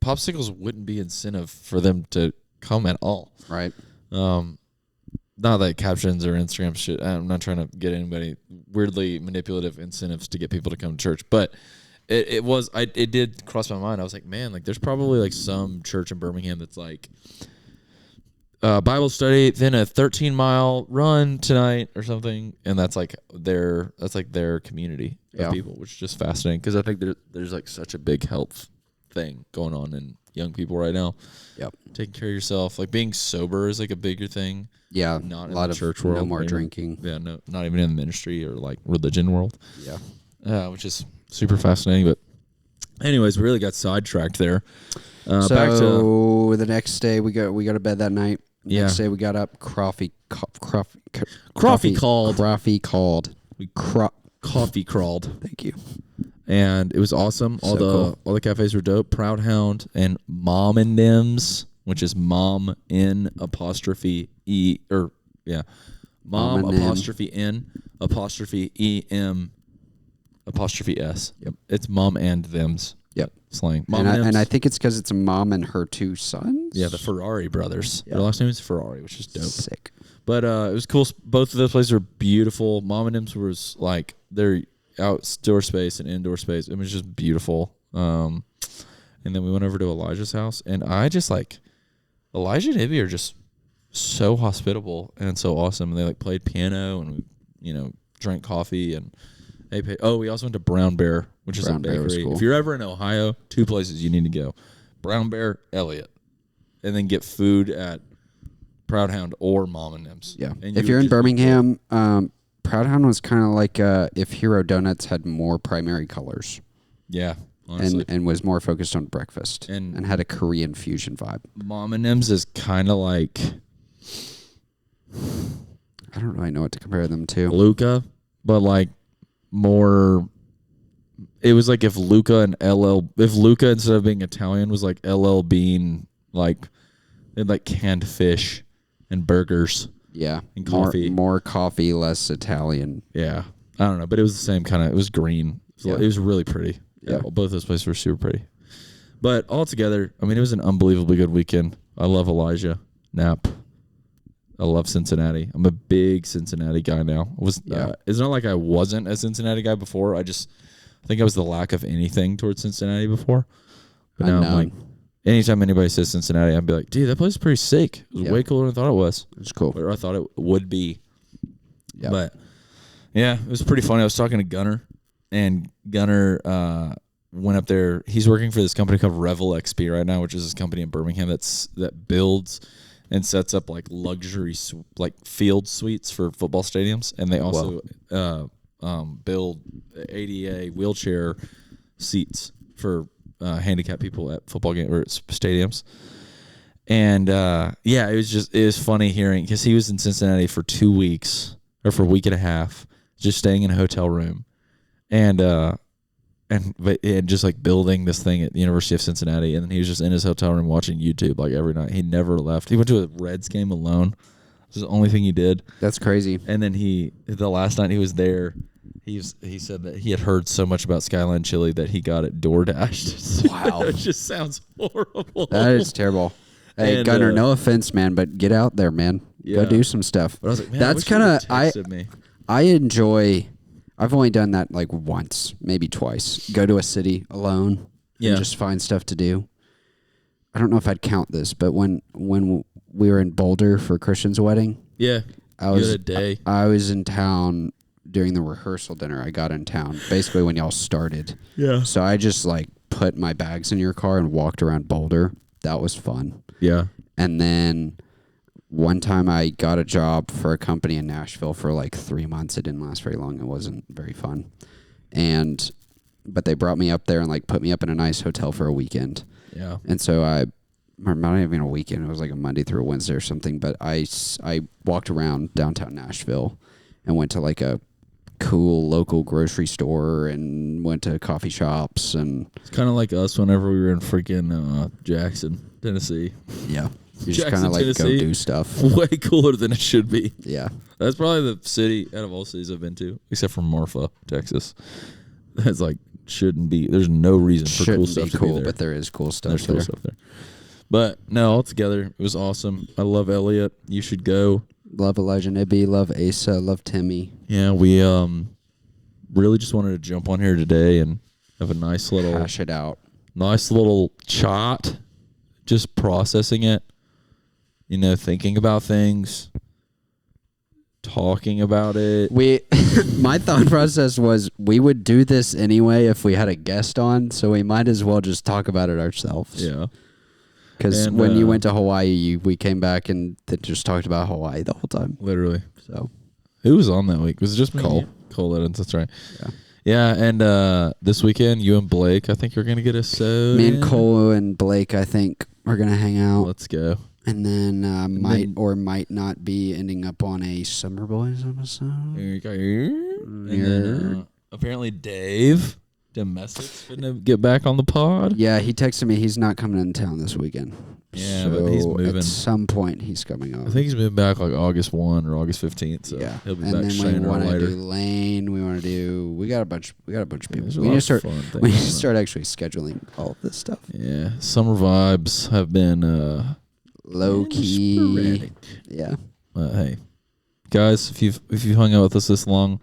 popsicles wouldn't be incentive for them to come at all. Right. Not that captions or Instagram shit. I'm not trying to get anybody weirdly manipulative incentives to get people to come to church, but it did cross my mind. I was like, man, like there's probably like some church in Birmingham that's like Bible study, then a 13-mile run tonight or something, and that's like their community of people, which is just fascinating because I think there's like such a big health thing going on in young people right now. Yep, taking care of yourself, like being sober is like a bigger thing. Yeah, not a in lot the of church world, no more drinking. Yeah, no, not even in the ministry or like religion world. Yeah, which is super fascinating. But anyways, we really got sidetracked there. So Back to the next day we go to bed that night. Next day we got up. Coffee called. Coffee called. Coffee crawled. Thank you. And it was awesome. All the cafes were dope. Proud Hound and Mom and Nims, which is Mom N apostrophe E or Mom apostrophe N apostrophe E M apostrophe S. Yep. It's Mom and Them's. Yep. Slang. And I think it's because it's a mom and her 2 sons. Yeah, the Ferrari brothers. Yep. Their last name is Ferrari, which is dope. Sick. But it was cool. Both of those places are beautiful. Mom and Nims was like their outdoor space and indoor space. It was just beautiful. And then we went over to Elijah's house, and I just like Elijah and Ibby are just so hospitable and so awesome. And they like played piano and we, drank coffee and we also went to Brown Bear, which is a bakery. Cool. If you're ever in Ohio, 2 places you need to go: Brown Bear, Elliott, and then get food at Proud Hound or Mom and Nims. Yeah. If you're in Birmingham, Proud Hound was kind of like if Hero Donuts had more primary colors. Yeah, honestly. And was more focused on breakfast and had a Korean fusion vibe. Mom and Nims is kind of like, I don't really know what to compare them to. Luca, but like more. It was like if Luca instead of being Italian was like LL Bean, like they had like canned fish and burgers. Yeah, and coffee. More coffee, less Italian. Yeah, I don't know, but it was the same kind of. It was green. It was really pretty. Yeah, both those places were super pretty. But altogether, I mean, it was an unbelievably good weekend. I love Elijah, Knapp. I love Cincinnati. I'm a big Cincinnati guy now. It's not like I wasn't a Cincinnati guy before. I think I was the lack of anything towards Cincinnati before. But now I'm like, anytime anybody says Cincinnati, I'd be like, dude, that place is pretty sick. It was way cooler than I thought it was. It's cool. Or I thought it would be. Yep. But yeah, it was pretty funny. I was talking to Gunner, and Gunner went up there. He's working for this company called Revel XP right now, which is this company in Birmingham that builds and sets up like luxury like field suites for football stadiums, and they also build ADA wheelchair seats for handicapped people at football games or stadiums. And it was funny hearing, because he was in Cincinnati for 2 weeks or for a week and a half, just staying in a hotel room, and just like building this thing at the University of Cincinnati. And then he was just in his hotel room watching YouTube like every night. He never left. He went to a Reds game alone. This is the only thing he did. That's crazy. And then the last night he was there, he said that he had heard so much about Skyline Chili that he got it DoorDashed. Wow. It just sounds horrible. That is terrible. Hey, Gunner, no offense, man, but get out there, man. Go do some stuff. But I was like, man, that's kind of I enjoy. I've only done that like once, maybe twice. Go to a city alone and just find stuff to do. I don't know if I'd count this, but when we were in Boulder for Christian's wedding, I was in town during the rehearsal dinner. I got in town basically when y'all started. Yeah. So I just like put my bags in your car and walked around Boulder. That was fun. Yeah. And then one time I got a job for a company in Nashville for like 3 months. It didn't last very long. It wasn't very fun. But they brought me up there and like put me up in a nice hotel for a weekend. Yeah. And so not even a weekend. It was like a Monday through a Wednesday or something. But I walked around downtown Nashville and went to like a cool local grocery store and went to coffee shops. And it's kind of like us whenever we were in freaking Jackson, Tennessee. Yeah. You just kind of like go do stuff. Way cooler than it should be. Yeah. That's probably the city out of all cities I've been to, except for Marfa, Texas. That's like shouldn't be. There's no reason for cool stuff to be there. But there is cool stuff There's there. Cool stuff there. But no, altogether, it was awesome. I love Elliott. You should go. Love Elijah and Ibby. Love Asa. Love Timmy. Yeah, we really just wanted to jump on here today and have a nice little hash it out. Nice little chat. Just processing it. Thinking about things, talking about it. My thought process was we would do this anyway if we had a guest on, so we might as well just talk about it ourselves. Yeah. Because when you went to Hawaii, we came back and just talked about Hawaii the whole time. Literally. So, who was on that week? Was it just me? Cole. Cole Edens, that's right. Yeah. Yeah, and this weekend, you and Blake, I think you're gonna get a soda. Me and Cole and Blake, I think, are gonna hang out. Let's go. And then might not be ending up on a Summer Boys episode. And then apparently Dave Domestic's gonna get back on the pod. Yeah, he texted me he's not coming in town this weekend. Yeah, so but he's moving. At some point, he's coming over. I think he's moving back like August 1 or August 15th. So yeah, he'll be and back then sooner we or want to later. do Lane. We want to do. We got a bunch of people. There's a We lot need of to start. fun things We need to going on. start actually scheduling all of this stuff. Yeah, summer vibes have been Low key. sporadic. Yeah. Hey, guys, if you've hung out with us this long,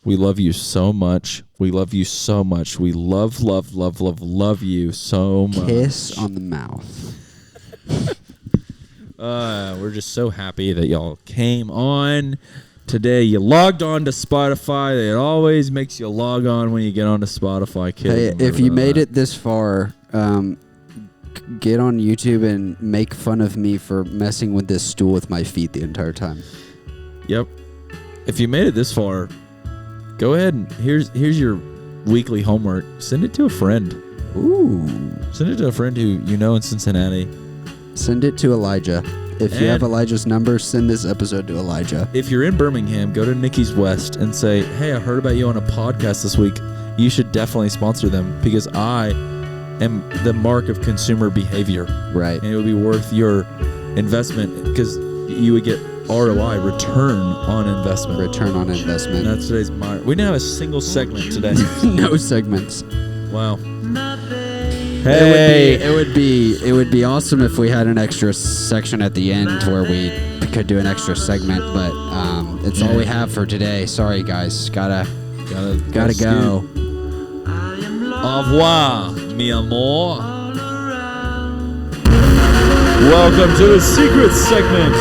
we love you so much. We love you so much. We love you so much. Kiss on the mouth. We're just so happy that y'all came on today. You logged on to Spotify. It always makes you log on when you get onto Spotify, kids. Hey, if you made it this far, get on YouTube and make fun of me for messing with this stool with my feet the entire time. Yep. If you made it this far, go ahead and here's your weekly homework. Send it to a friend. Ooh. Send it to a friend who you know in Cincinnati. Send it to Elijah. If you have And- Elijah's number, send this episode to Elijah. If you're in Birmingham, go to Niki's West and say, hey, I heard about you on a podcast this week. You should definitely sponsor them because I am the mark of consumer behavior. Right. And it would be worth your investment because you would get ROI, return on investment. Return on investment. And that's today's Myres. We didn't have a single segment today. No segments. Wow. It would be awesome if we had an extra section at the end where we could do an extra segment, but it's all we have for today. Sorry guys, gotta go. Au revoir, mi amor. Welcome to the secret segment.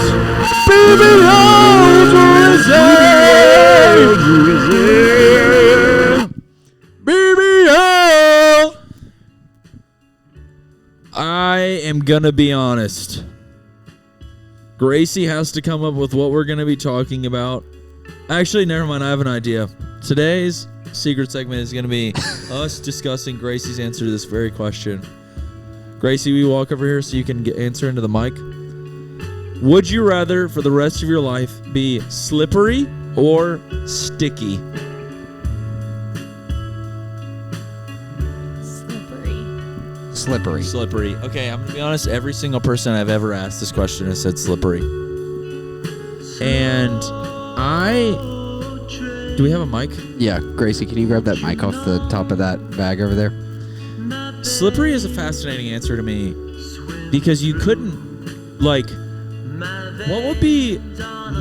BBL. I am gonna be honest. Gracie has to come up with what we're gonna be talking about. Actually, never mind. I have an idea. Today's secret segment is gonna be us discussing Gracie's answer to this very question. Gracie, will you walk over here so you can answer into the mic? Would you rather, for the rest of your life, be slippery or sticky? Slippery. Okay, I'm gonna be honest. Every single person I've ever asked this question has said slippery. And do we have a mic? Yeah, Gracie, can you grab that mic off the top of that bag over there? Slippery is a fascinating answer to me because you couldn't, what would be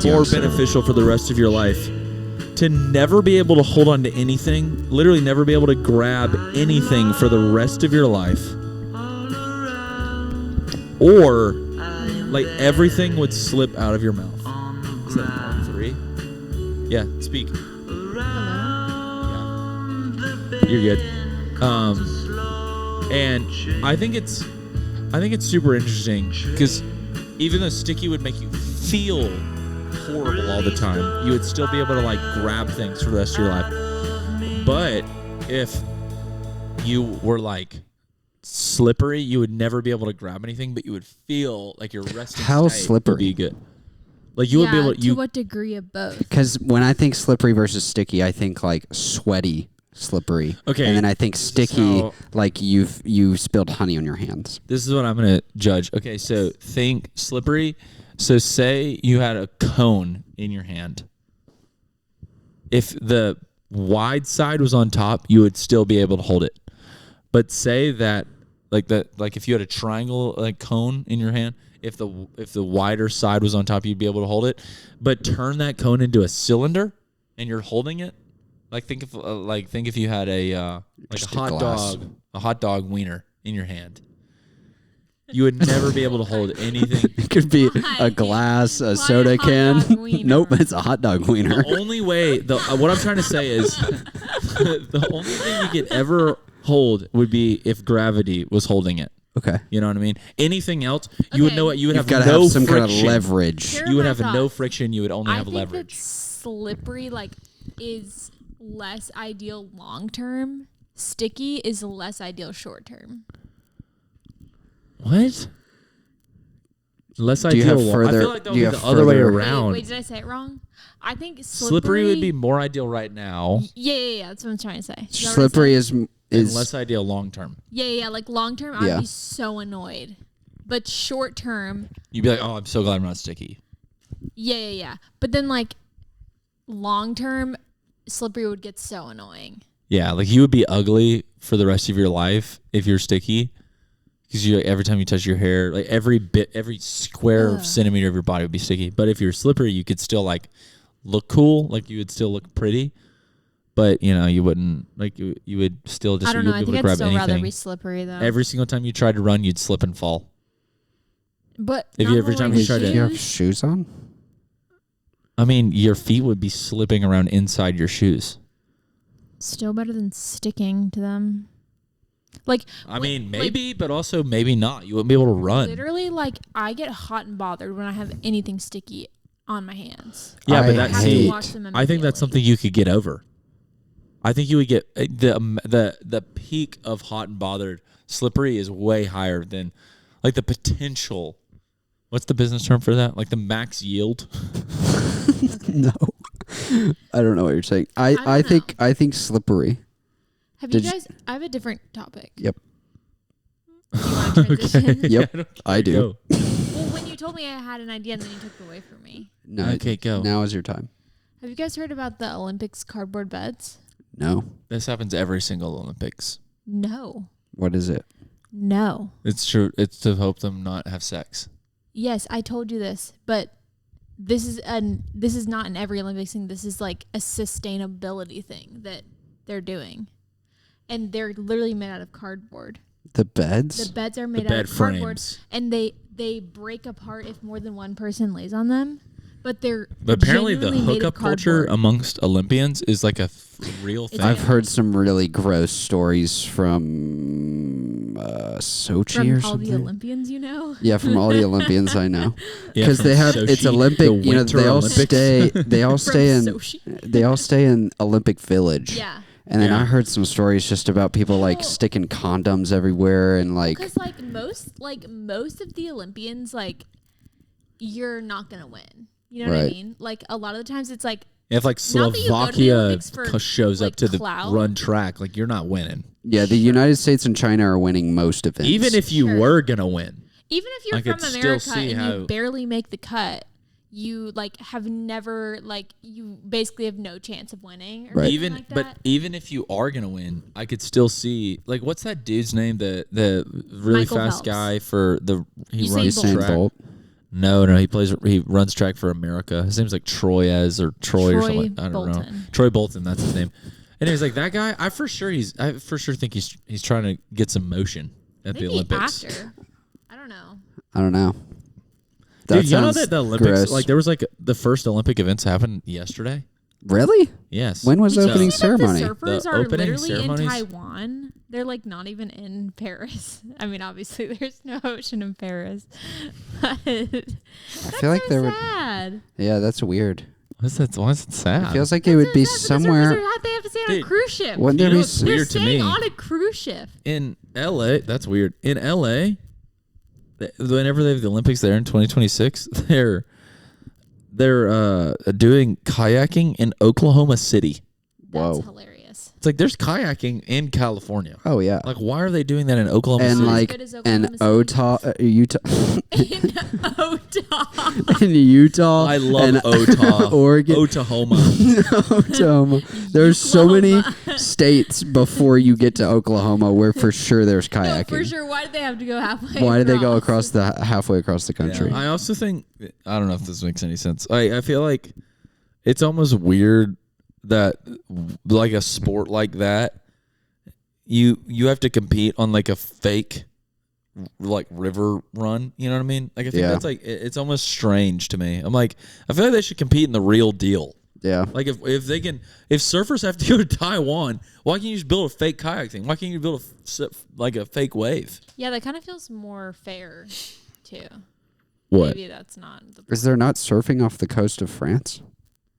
more beneficial for the rest of your life? To never be able to hold on to anything, literally never be able to grab anything for the rest of your life, or everything would slip out of your mouth. Is that part 3? Yeah, speak. Yeah. You're good. And I think it's super interesting because even though sticky would make you feel horrible all the time, you would still be able to grab things for the rest of your life. But if you were slippery, you would never be able to grab anything, but you would feel like your resting How state slippery? would be good. You would be able to what degree of both? Because when I think slippery versus sticky, I think sweaty slippery. Okay. And then I think sticky, So- you spilled honey on your hands. This is what I'm going to judge. Okay, so think slippery. So say you had a cone in your hand. If the wide side was on top, you would still be able to hold it. But say that if you had a triangle cone in your hand, if the wider side was on top, you'd be able to hold it. But turn that cone into a cylinder and you're holding it. Think if you had a hot dog wiener in your hand. You would never be able to hold anything. It could be a glass, a soda can. Nope, it's a hot dog wiener. The only way, what I'm trying to say is, the only thing you could ever hold would be if gravity was holding it. Okay. You know what I mean? Anything else, you would know what you would You've have got to no have some friction. kind of leverage. Here You would are have my no thoughts. friction. You would only have I think leverage. that slippery is less ideal long term, sticky is less ideal short term. What? Less Do you ideal. have further? I feel like that would do be you the have other way further- around. Wait, did I say it wrong? I think Slippery would be more ideal right now. Yeah. That's what I'm trying to say. Is that what I Slippery said? And less ideal long term. Yeah. Like long term, I'd Yeah. be so annoyed. But short term, You'd be like, oh, I'm so glad I'm not sticky. yeah. But then like long term, slippery would get so annoying. Yeah, like you would be ugly for the rest of your life if you're sticky. Because you every time you touch your hair, like every square centimeter of your body would be sticky. But if you're slippery, you could still like look cool, like you would still look pretty. But you wouldn't like you would still just I don't know. you I would be think able to I'd grab still rather anything. be slippery though. Every single time you tried to run, you'd slip and fall. But If not you every time wearing you tried to- Do you have shoes. shoes on? I mean, your feet would be slipping around inside your shoes. Still better than sticking to them. Like I mean, maybe, but also maybe not. You wouldn't be able to run. literally, like I get hot and bothered when I have anything sticky on my hands. Yeah, I but that's hate- wash them I think that's immediately. something you could get over. I think you would get the peak of hot and bothered. Slippery is way higher than like the potential. What's the business term for that? Like the max yield. No, I don't know what you're saying. I think slippery. Have you Did you- guys? I have a different topic. Yep. Do you want to transition? Yep. I do. Go. Well, when you told me I had an idea and then you took it away from me. No. Okay, go. Now is your time. Have you guys heard about the Olympics cardboard beds? No. This happens every single Olympics. No. What is it? No. It's true. It's to help them not have sex. Yes, I told you this, but this is not in every Olympics thing. This is like a sustainability thing that they're doing. And they're literally made out of cardboard. The beds? The beds are made The out bed of cardboard, frames. and they break apart if more than one person lays on them. But they're But apparently the genuinely made of hookup culture cardboard. amongst Olympians is like a real thing. I've heard some really gross stories from Sochi from or all something. the Olympians, you know. Yeah, from all the Olympians I know. Yeah, Because from they have Sochi, it's Olympic. the You know, Winter they all Olympics. stay. They all From stay in. Sochi. They all stay in Olympic Village. Yeah. And then Yeah. I heard some stories just about people like Well- sticking condoms everywhere and like. Because most of the Olympians, like, you're not gonna win. You know what I Right. mean? Like a lot of the times, it's like If like Not that you go to the Slovakia Olympics for, shows like, up to the clout. run track, like you're not winning. Yeah, the United States and China are winning most events. Even if you Sure. were gonna win. even if you're I could from still America see and how- you barely make the cut, you like have never like you basically have no chance of winning. Or Right. something Even like but that. even if you are gonna win, I could still see like what's that dude's name? The really Michael fast Phelps. guy for the he Usain runs Bolt. Usain track. Bolt. No, he runs track for America. His name's like Troyez or Troy or something. I don't know. Bolton. Troy Bolton, that's his name. And he's like that guy. I for sure think he's trying to get some motion at Maybe the Olympics. after. I don't know. I don't know. Dude, you know sounds that the Olympics, gross. like there was like the first Olympic events happened yesterday. Really? Yes. When was the Did you opening see that ceremony? The surfers The are opening literally ceremonies? in Taiwan. They're like not even in Paris. I mean, obviously there's no ocean in Paris. But I that's feel like so there would. sad. Yeah, that's weird. Why is it sad? It feels like it would be That's so sad, but somewhere. The surfers they have to stay on a Dude, cruise ship. Wouldn't You there know be? what's They're weird to staying me? on a cruise ship. In LA, that's weird. In LA, whenever they have the Olympics there in 2026, they're doing kayaking in Oklahoma City. That's Whoa. hilarious. It's like there's kayaking in California. Oh yeah. Like, why are they doing that in Oklahoma And City? like good as in Oklahoma City. Utah, In Utah. in Utah, I love and Otah, Oregon, Oklahoma. Oklahoma. There's so many states before you get to Oklahoma where for sure there's No, kayaking. for sure. Why did they have to go halfway? Why did they go across the halfway across the country? I also think I don't know if this makes any sense. I feel like it's almost weird that like a sport like that, you have to compete on like a fake like river run. You know what I mean? Like I think Yeah. that's like it's almost strange to me. I'm like I feel like they should compete in the real deal. Yeah. Like if surfers have to go to Taiwan, why can't you just build a fake kayak thing? Why can't you build a fake wave? Yeah, that kind of feels more fair, too. What? Maybe that's not the Is there not surfing off the coast of France?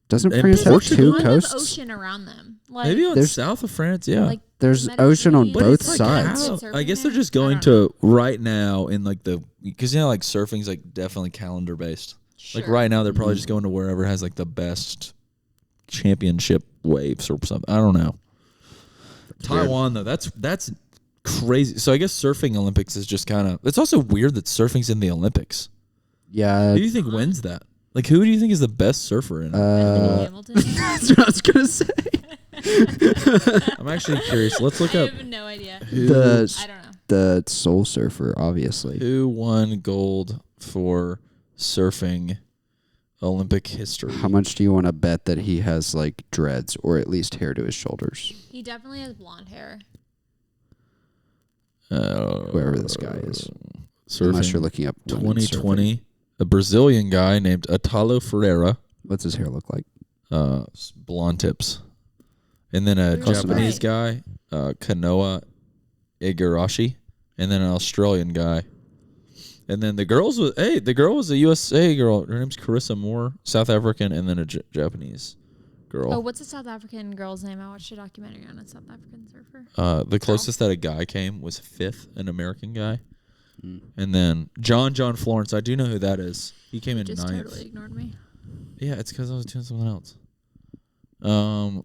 Doesn't In France have Portugal? two tons coasts? of ocean around them. Like, Maybe on There's- south of France, yeah. like There's the ocean on Mediterranean. both It's like sides. good I guess surfing they're there. just going I don't know. to right now in like because like surfing's like definitely calendar based. Like Sure. right now they're probably just going to wherever has like the best championship waves or something. I don't know. Taiwan though, that's crazy. So I guess surfing Olympics is just kind of. It's also weird that surfing's in the Olympics. Yeah. Who do you think wins that? Like who do you think is the best surfer in it? Hamilton. That's what I was gonna say. I'm actually curious. Let's look I up have no idea. who I don't know. The Soul Surfer, obviously. who won gold for surfing Olympic history. How much do you want to bet that he has like dreads or at least hair to his shoulders? He definitely has blonde hair. Whoever this guy is. Surfing Unless you're looking up women surfing. 2020, a Brazilian guy named Atalo Ferreira, What's his hair look like? blonde tips, and then a Close Japanese enough. guy, Kanoa Igarashi, and then an Australian guy. And then the girl was a USA girl. Her name's Carissa Moore, South African, and then a Japanese girl. Oh, what's a South African girl's name? I watched a documentary on a South African surfer. The closest that a guy came was fifth, an American guy. Mm. And then John Florence, I do know who that is. He came in Just ninth. totally ignored me. Yeah, it's because I was doing something else.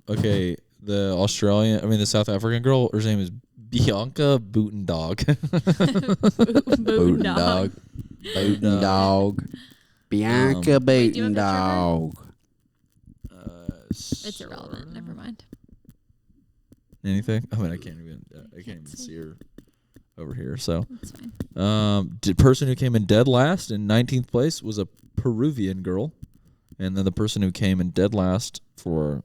Okay, the South African girl, her name is Bianca Bootendog. Boondog. Bootendog. Bianca Wait, do you have a picture of her? Bootendog. It's irrelevant. Never mind. Anything? I mean, I can't even see her over here. So, It's fine. the person who came in dead last in 19th place was a Peruvian girl, and then the person who came in dead last for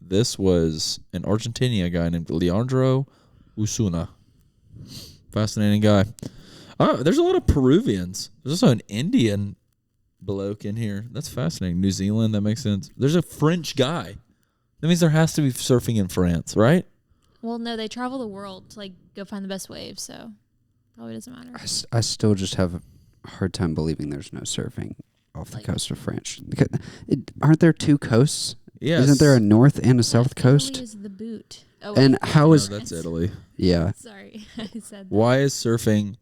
this was an Argentina guy named Leandro Usuna. Fascinating guy. There's a lot of Peruvians. There's also an Indian bloke in here. That's fascinating. New Zealand, that makes sense. There's a French guy. That means there has to be surfing in France, right? Well, no, they travel the world to like go find the best waves, so probably doesn't matter. I still just have a hard time believing there's no surfing off the Like- coast of France. Because aren't there two coasts? Yes. Isn't there a north and a south Italy coast? is the boot. Oh, And wait. how No, is that's Italy. yeah. Sorry, I said that. Why is surfing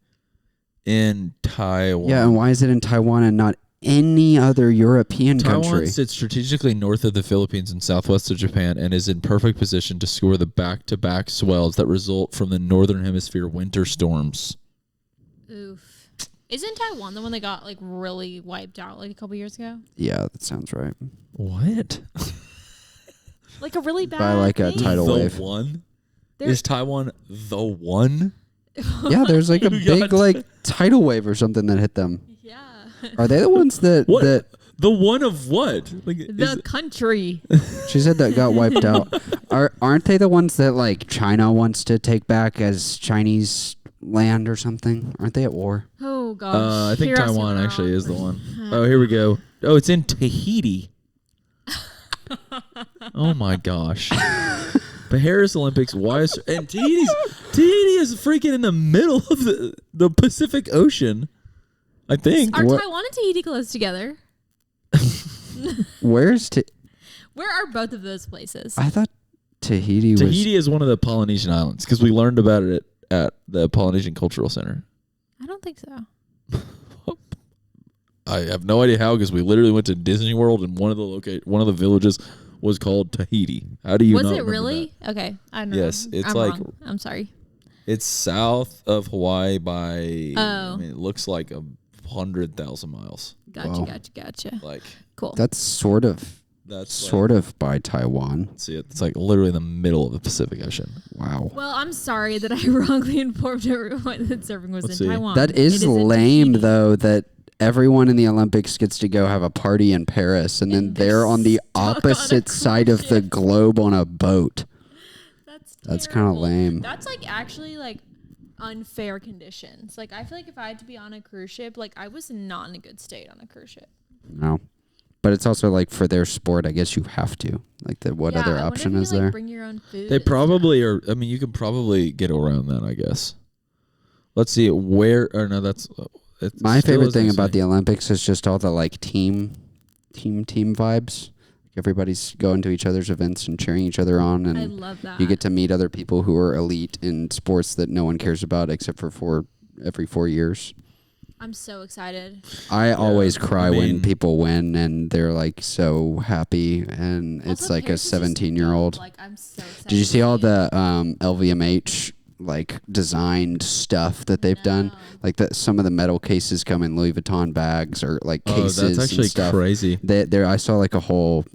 in Taiwan? Yeah, and why is it in Taiwan and not any other European Taiwan country? sits strategically north of the Philippines and southwest of Japan and is in perfect position to score the back-to-back swells that result from the northern hemisphere winter storms. Oof. Isn't Taiwan the one that got like really wiped out like a couple years ago? Yeah, that sounds right. What? Like a really bad By, like, a thing? tidal the wave. one? There- Is Taiwan the one? Yeah, there's like a You big got- like tidal wave or something that hit them. Yeah. Are they the ones that What? that The one of what? Like, The country. she said that got wiped out? Aren't they the ones that like China wants to take back as Chinese land or something? Aren't they at war? Oh gosh. I think You're asking Taiwan the actually wrong- is the one. Oh, here we go. Oh, it's in Tahiti. Oh my gosh. The Paris Olympics. Why is and Tahiti is freaking in the middle of the Pacific Ocean. I think. Are What- Taiwan and Tahiti close together? Where's Where are both of those places? I thought Tahiti was. Tahiti is one of the Polynesian islands because we learned about it at the Polynesian Cultural Center. I don't think so. I have no idea how because we literally went to Disney World and one of the villages was called Tahiti. How do you Was not it remember really? Okay. I don't know. Yes, it's I'm like- wrong. I'm sorry. that? It's south of Hawaii by. Oh. I mean, it looks like 100,000 miles. Gotcha, Wow. gotcha. Like Cool. That's sort of that's by Taiwan. See it. It's like literally in the middle of the Pacific Ocean. Wow. Well, I'm sorry that I wrongly informed everyone that surfing was Let's in see. Taiwan. That It is in lame Tahiti. though that everyone in the Olympics gets to go have a party in Paris and then And they're they're on the stuck on a opposite cruise side of the ship. globe on a boat. That's kind of terrible. lame. That's like actually like unfair conditions. Like I feel like if I had to be on a cruise ship, like I was not in a good state on a cruise ship. No. But it's also like for their sport, I guess you have to. Like what Yeah, other I wonder option if you, is like, there? Bring your own food. They and probably are. I mean, you can probably get around that, I guess. Let's see where. Or no, that's. My favorite thing about the Olympics is just all the like team vibes. Everybody's going to each other's events and cheering each other on, and I love that. you get to meet other people who are elite in sports that no one cares about except for every 4 years. I'm so excited. I always cry I when mean- people win and they're like so happy, and it's Also, like a Paris is just 17-year-old. dope. Like, I'm so excited. Did you see to all it. the LVMH like designed stuff that they've done? No. Like some of the metal cases come in Louis Vuitton bags or like Oh, cases that's actually and stuff. crazy. I saw like a whole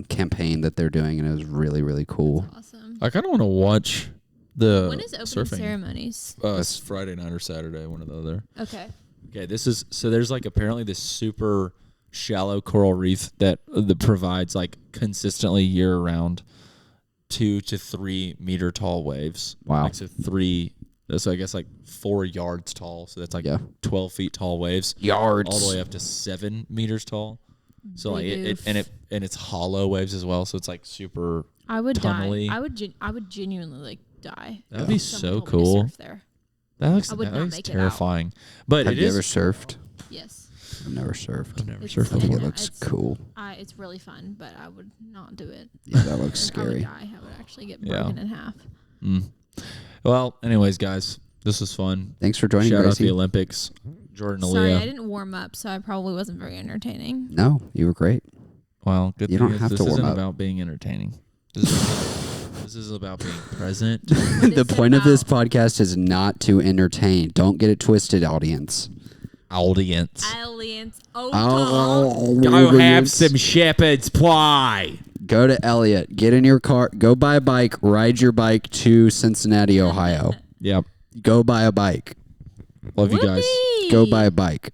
campaign that they're doing, and it was really, really cool. Awesome. I kind of want to watch the When is opening surfing. ceremonies? It's Friday night or Saturday, one or the other. Okay. Okay, there's like apparently this super shallow coral reef that provides like consistently year round 2 to 3 meter tall waves. Wow. Like so I guess like 4 yards tall. So that's like Yeah. 12 feet tall waves. Yards. All the way up to 7 meters tall. So like Big it oof. and it's hollow waves as well. So it's like super. I would tunnely. die. I would genuinely like die. That'd be Someone so told me to cool. surf there. That I would not looks make it out. terrifying. But Have it you is. ever surfed? Yes. I've never surfed. I've never It's- surfed I think before. it looks cool. It's really fun, but I would not do it. Yeah, that looks I would scary. die. I would actually get Yeah. broken in half. Mm. Well, anyways, guys, this was fun. Thanks for joining, Shout out Gracie. the Olympics. Jordan Sorry, I Aaliyah. didn't warm up, so I probably wasn't very entertaining. No, you were great. Well, good You thing don't is have this to warm isn't up. about being entertaining. This is about being present. The It's point of this about- podcast is not to entertain. Don't get it twisted, audience. Audience. Aliens. Go have some shepherd's pie. Go to Elliott. Get in your car. Go buy a bike. Ride your bike to Cincinnati, Ohio. Yep. Go buy a bike. Love you guys. Go buy a bike.